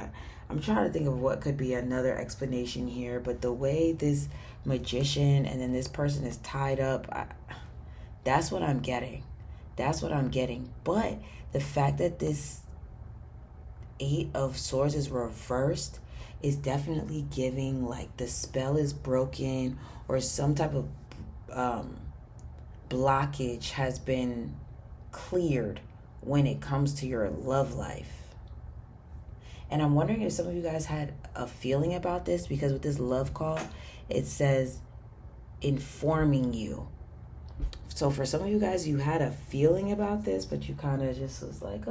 I'm trying to think of what could be another explanation here, but the way this magician and then this person is tied up, that's what I'm getting. But the fact that this 8 of Swords is reversed is definitely giving like the spell is broken, or some type of blockage has been cleared when it comes to your love life. And I'm wondering if some of you guys had a feeling about this, because with this love call, it says informing you. So for some of you guys, you had a feeling about this, but you kind of just was like,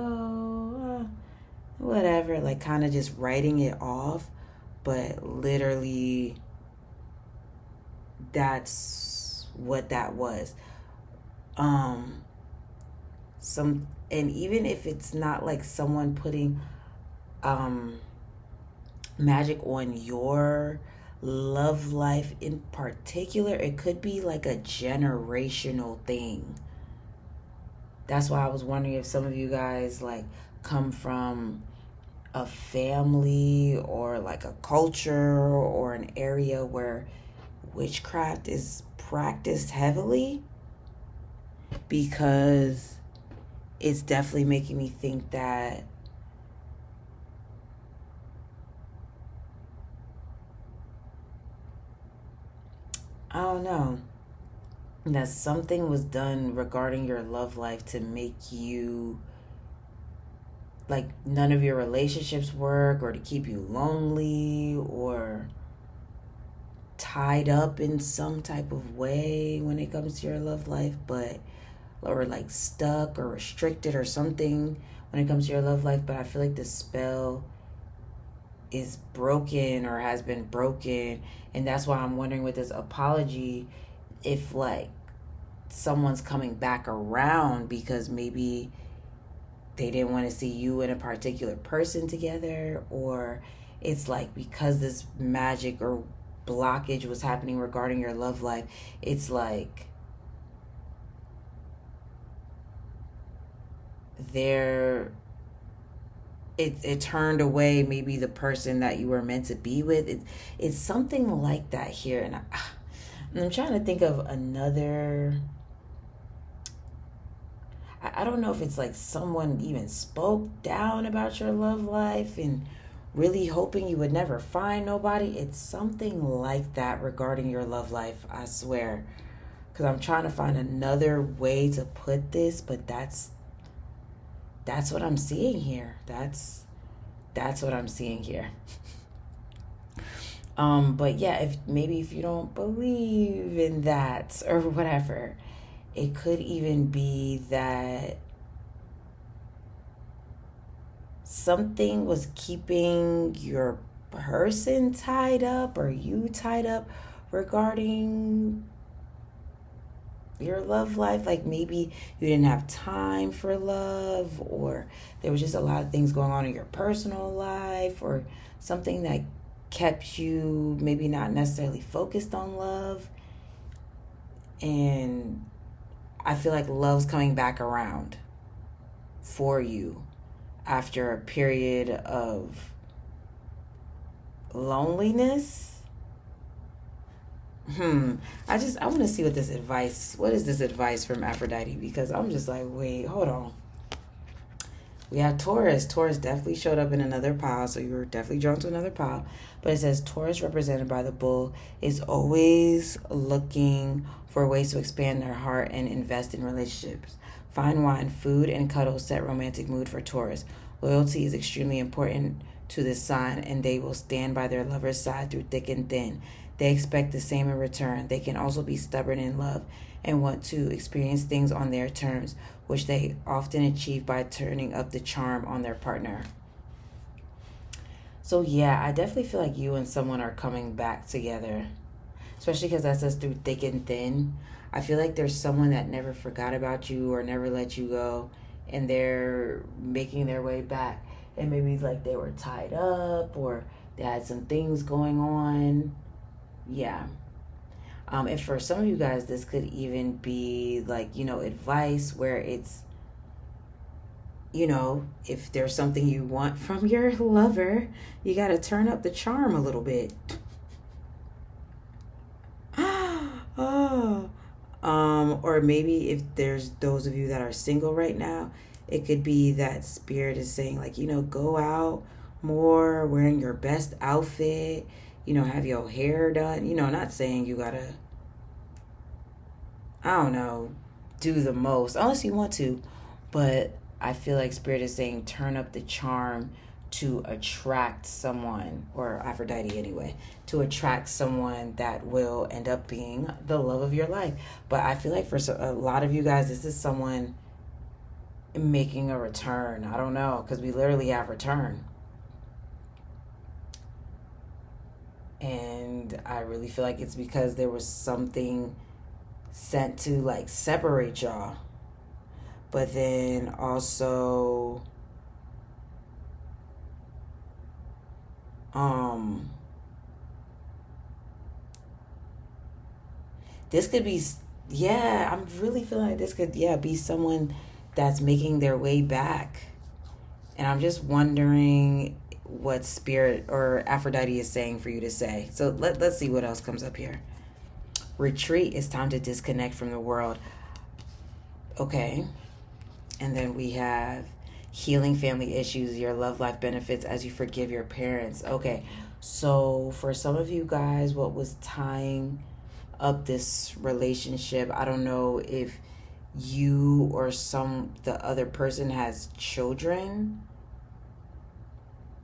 whatever, like kind of just writing it off. But literally, that's what that was. And even if it's not like someone putting magic on your love life in particular, it could be like a generational thing. That's why I was wondering if some of you guys like come from a family or like a culture or an area where witchcraft is practiced heavily, because it's definitely making me think that I don't know, that something was done regarding your love life to make you, like, none of your relationships work, or to keep you lonely or tied up in some type of way when it comes to your love life, but or like stuck or restricted or something when it comes to your love life. But I feel like the spell is broken or has been broken, and that's why I'm wondering with this apology if like someone's coming back around because maybe they didn't want to see you and a particular person together, or it's like because this magic or blockage was happening regarding your love life, it's like there it turned away maybe the person that you were meant to be with. It's something like that here. And I'm trying to think of another. I don't know if it's like someone even spoke down about your love life and really hoping you would never find nobody. It's something like that regarding your love life, I swear. Because I'm trying to find another way to put this, but that's what I'm seeing here. That's what I'm seeing here. But yeah, if you don't believe in that or whatever, it could even be that something was keeping your person tied up or you tied up regarding your love life. Like maybe you didn't have time for love, or there was just a lot of things going on in your personal life, or something that kept you maybe not necessarily focused on love. And I feel like love's coming back around for you after a period of loneliness. I want to see what is this advice from Aphrodite, because I'm just like, wait, hold on. We had Taurus. Taurus definitely showed up in another pile, so you were definitely drawn to another pile. But it says Taurus, represented by the bull, is always looking for ways to expand their heart and invest in relationships. Fine wine, food, and cuddles set romantic mood for Taurus. Loyalty is extremely important to this sign, and they will stand by their lover's side through thick and thin. They expect the same in return. They can also be stubborn in love and want to experience things on their terms, which they often achieve by turning up the charm on their partner. So yeah, I definitely feel like you and someone are coming back together, especially because that says through thick and thin. I feel like there's someone that never forgot about you or never let you go, and they're making their way back. And maybe like they were tied up or they had some things going on. Yeah. And for some of you guys, this could even be like, advice where it's, if there's something you want from your lover, you got to turn up the charm a little bit. Oh. Or maybe if there's those of you that are single right now, it could be that spirit is saying like, go out more wearing your best outfit, have your hair done, not saying you gotta, I don't know, do the most, unless you want to. But I feel like Spirit is saying turn up the charm to attract someone, or Aphrodite anyway, to attract someone that will end up being the love of your life. But I feel like for a lot of you guys, this is someone making a return. I don't know, because we literally have return. And I really feel like it's because there was something sent to like separate y'all. But then also this could be, I'm really feeling like this could be someone that's making their way back. And I'm just wondering what Spirit or Aphrodite is saying for you to say. So let's see what else comes up here. retreat. It's time to disconnect from the world. Okay. And then we have healing family issues, your love life benefits as you forgive your parents. Okay. So for some of you guys, what was tying up this relationship, I don't know if you or the other person has children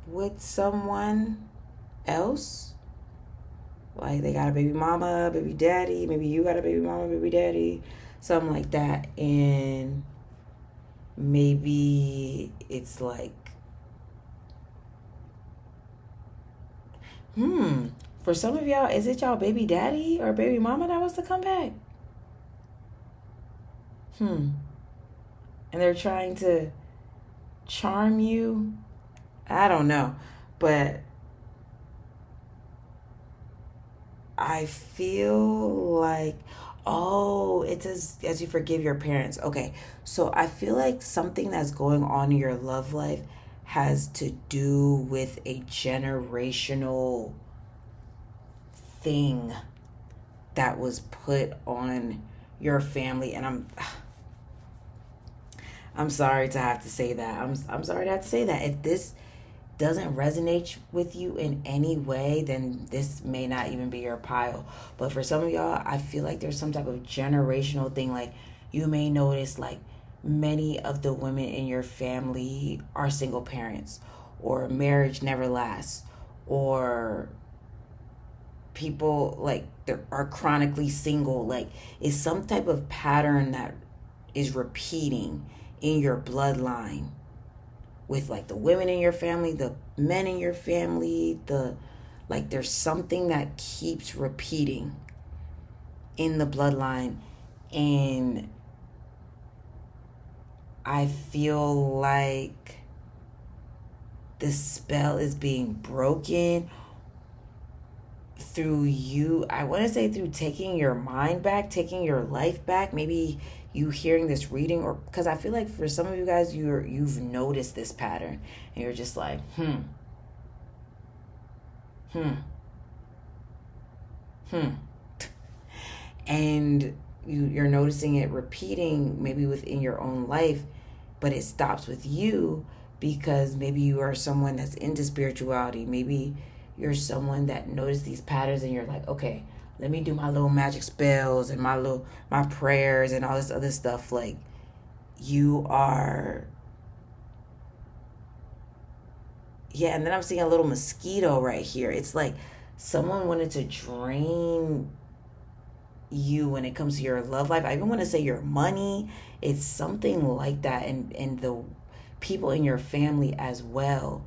with someone else. Like they got a baby mama, baby daddy, maybe you got a baby mama, baby daddy, something like that. And maybe it's like, for some of y'all, is it y'all baby daddy or baby mama that wants to come back? And they're trying to charm you. I don't know. But I feel like, it says as you forgive your parents. Okay. So I feel like something that's going on in your love life has to do with a generational thing that was put on your family. And I'm sorry to have to say that. I'm sorry to have to say that. If this doesn't resonate with you in any way, then this may not even be your pile. But for some of y'all, I feel like there's some type of generational thing. Like you may notice like many of the women in your family are single parents, or marriage never lasts, or people like are chronically single. Like it's some type of pattern that is repeating in your bloodline with like the women in your family, the men in your family, there's something that keeps repeating in the bloodline. And I feel like the spell is being broken through you. I want to say through taking your mind back, taking your life back. Maybe you hearing this reading, or because I feel like for some of you guys, you've noticed this pattern and you're just like, and you're noticing it repeating maybe within your own life, but it stops with you because maybe you are someone that's into spirituality. Maybe you're someone that noticed these patterns and you're like, okay, let me do my little magic spells and my prayers and all this other stuff. Like you are, and then I'm seeing a little mosquito right here. It's like someone wanted to drain you when it comes to your love life. I even want to say your money. It's something like that. And the people in your family as well.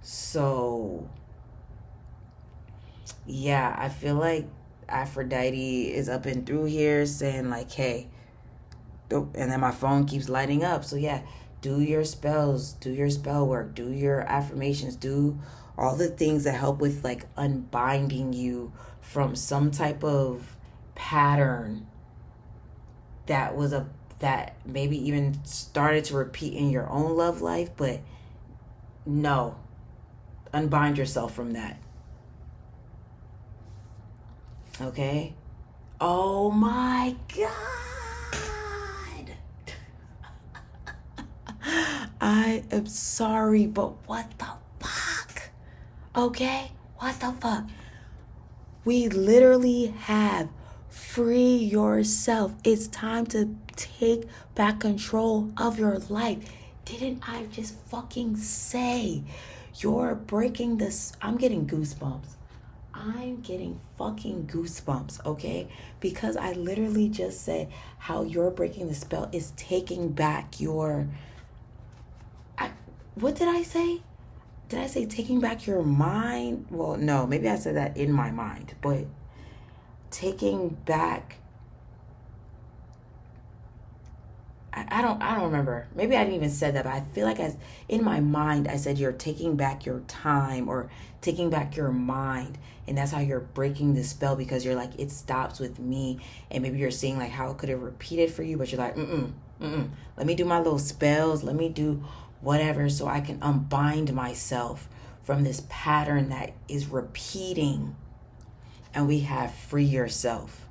So yeah, I feel like Aphrodite is up and through here saying like, hey, and then my phone keeps lighting up. So yeah, do your spells, do your spell work, do your affirmations, do all the things that help with like unbinding you from some type of pattern that maybe even started to repeat in your own love life. But no, unbind yourself from that. Okay? Oh my God. I am sorry, but what the fuck? Okay? What the fuck? We literally have free yourself. It's time to take back control of your life. Didn't I just fucking say you're breaking this? I'm getting goosebumps. I'm getting fucking goosebumps, okay? Because I literally just said how you're breaking the spell is taking back your... what did I say? Did I say taking back your mind? Well, no, maybe I said that in my mind, but taking back... I don't remember. Maybe I didn't even say that, but I feel like in my mind, I said you're taking back your time or taking back your mind. And that's how you're breaking the spell, because you're like, it stops with me. And maybe you're seeing like, how could it repeat it for you? But you're like, let me do my little spells. Let me do whatever so I can unbind myself from this pattern that is repeating. And we have free yourself.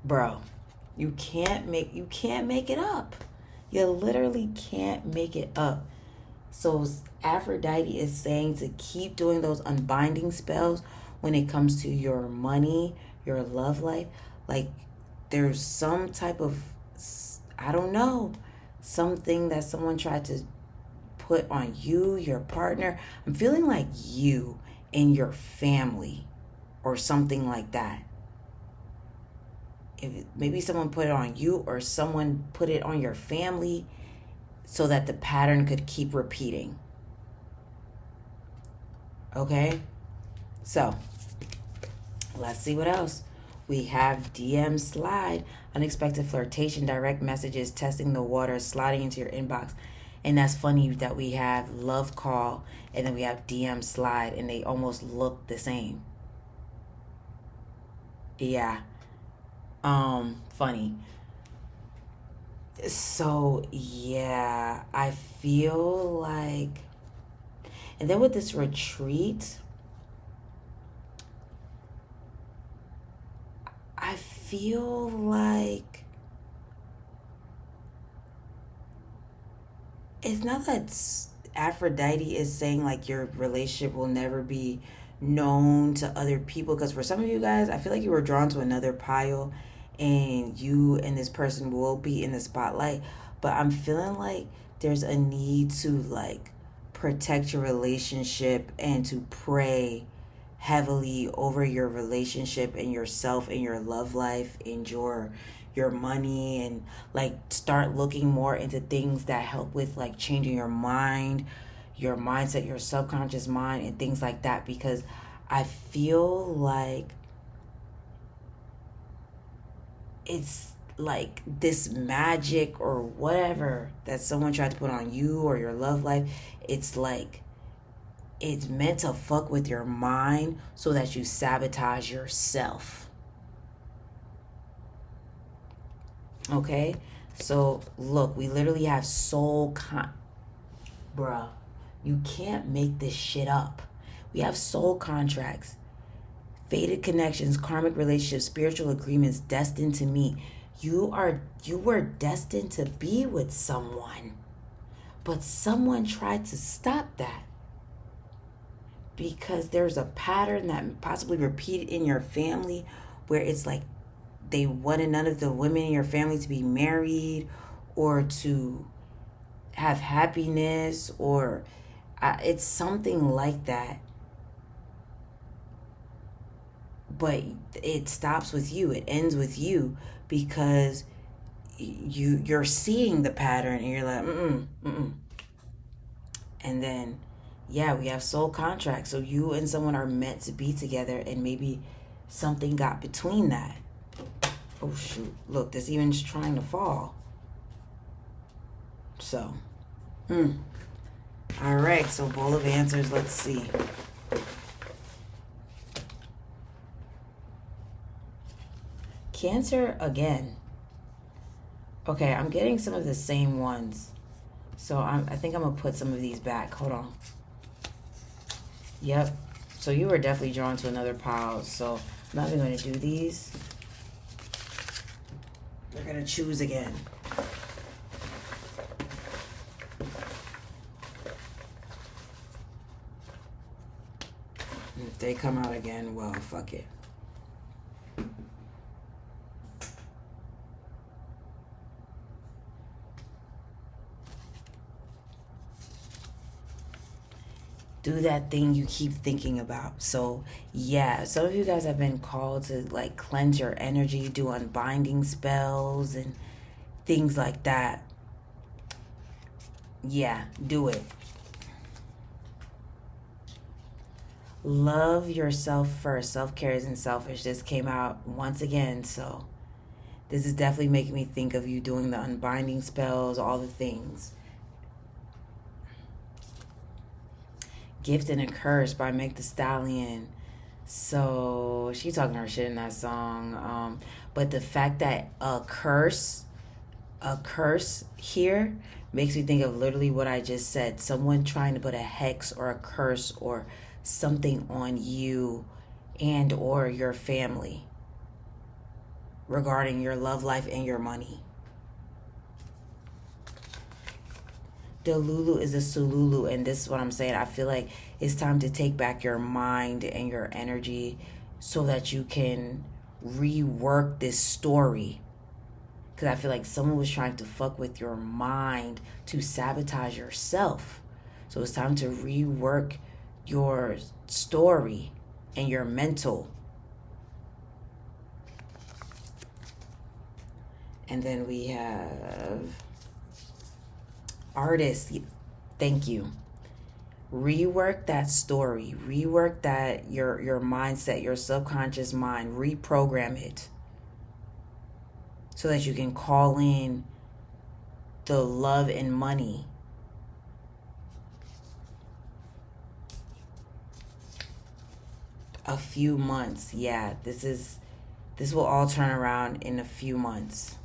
Bro, you can't make it up. You literally can't make it up. So Aphrodite is saying to keep doing those unbinding spells when it comes to your money, your love life. Like there's some type of, I don't know, something that someone tried to put on you, your partner. I'm feeling like you and your family or something like that. If maybe someone put it on you or someone put it on your family so that the pattern could keep repeating. Okay? So, let's see what else. We have DM slide, unexpected flirtation, direct messages, testing the water, sliding into your inbox. And that's funny that we have love call and then we have DM slide and they almost look the same. Yeah. Funny. So, yeah, I feel like, and then with this retreat, I feel like it's not that Aphrodite is saying like your relationship will never be known to other people, because for some of you guys, I feel like you were drawn to another pile and you and this person will be in the spotlight, but I'm feeling like there's a need to like protect your relationship and to pray heavily over your relationship and yourself and your love life and your money, and like start looking more into things that help with like changing your mind, your mindset, your subconscious mind, and things like that, because I feel like it's like this magic or whatever that someone tried to put on you or your love life. It's like it's meant to fuck with your mind so that you sabotage yourself. Okay? So look, we literally have bruh, you can't make this shit up. We have soul contracts, fated connections, karmic relationships, spiritual agreements, destined to meet. You were destined to be with someone, but someone tried to stop that because there's a pattern that possibly repeated in your family where it's like they wanted none of the women in your family to be married or to have happiness, or it's something like that. But it stops with you. It ends with you because you're seeing the pattern and you're like, And then, yeah, we have soul contracts. So you and someone are meant to be together, and maybe something got between that. Oh, shoot. Look, this even's trying to fall. So, all right. So, bowl of answers. Let's see. Cancer again. Okay, I'm getting some of the same ones. So, I think I'm going to put some of these back. Hold on. Yep. So, you were definitely drawn to another pile. So, I'm not even going to do these. They're going to choose again. If they come out again, well, fuck it. Do that thing you keep thinking about. So, yeah, some of you guys have been called to like cleanse your energy, do unbinding spells and things like that. Yeah, do it. Love yourself first. Self-care isn't selfish. This came out once again, so this is definitely making me think of you doing the unbinding spells, all the things. Gift and a Curse by Meg Thee Stallion. So she talking her shit in that song. But the fact that a curse here makes me think of literally what I just said. Someone trying to put a hex or a curse or something on you and or your family regarding your love life and your money. Delulu is a Sululu, and this is what I'm saying. I feel like it's time to take back your mind and your energy so that you can rework this story. Because I feel like someone was trying to fuck with your mind to sabotage yourself. So it's time to rework your story and your mental. And then we have artists. Thank you. Rework that story. Rework that your mindset, your subconscious mind. Reprogram it so that you can call in the love and money. A few months. Yeah, this will all turn around in a few months.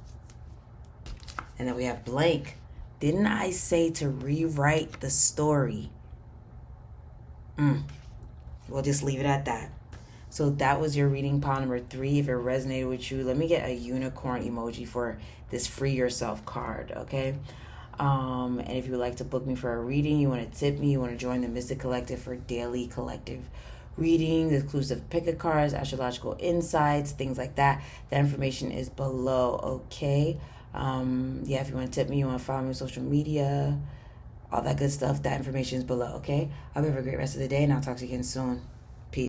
And then we have blank. Didn't I say to rewrite the story? We'll just leave it at that. So that was your reading pile number 3. If it resonated with you, let me get a unicorn emoji for this free yourself card, okay? And if you would like to book me for a reading, you want to tip me, you want to join the Mystic Collective for daily collective readings, exclusive pick-a cards, astrological insights, things like that, the information is below, okay? If you want to tip me, you want to follow me on social media, all that good stuff, that information is below, okay? I hope you have a great rest of the day, and I'll talk to you again soon.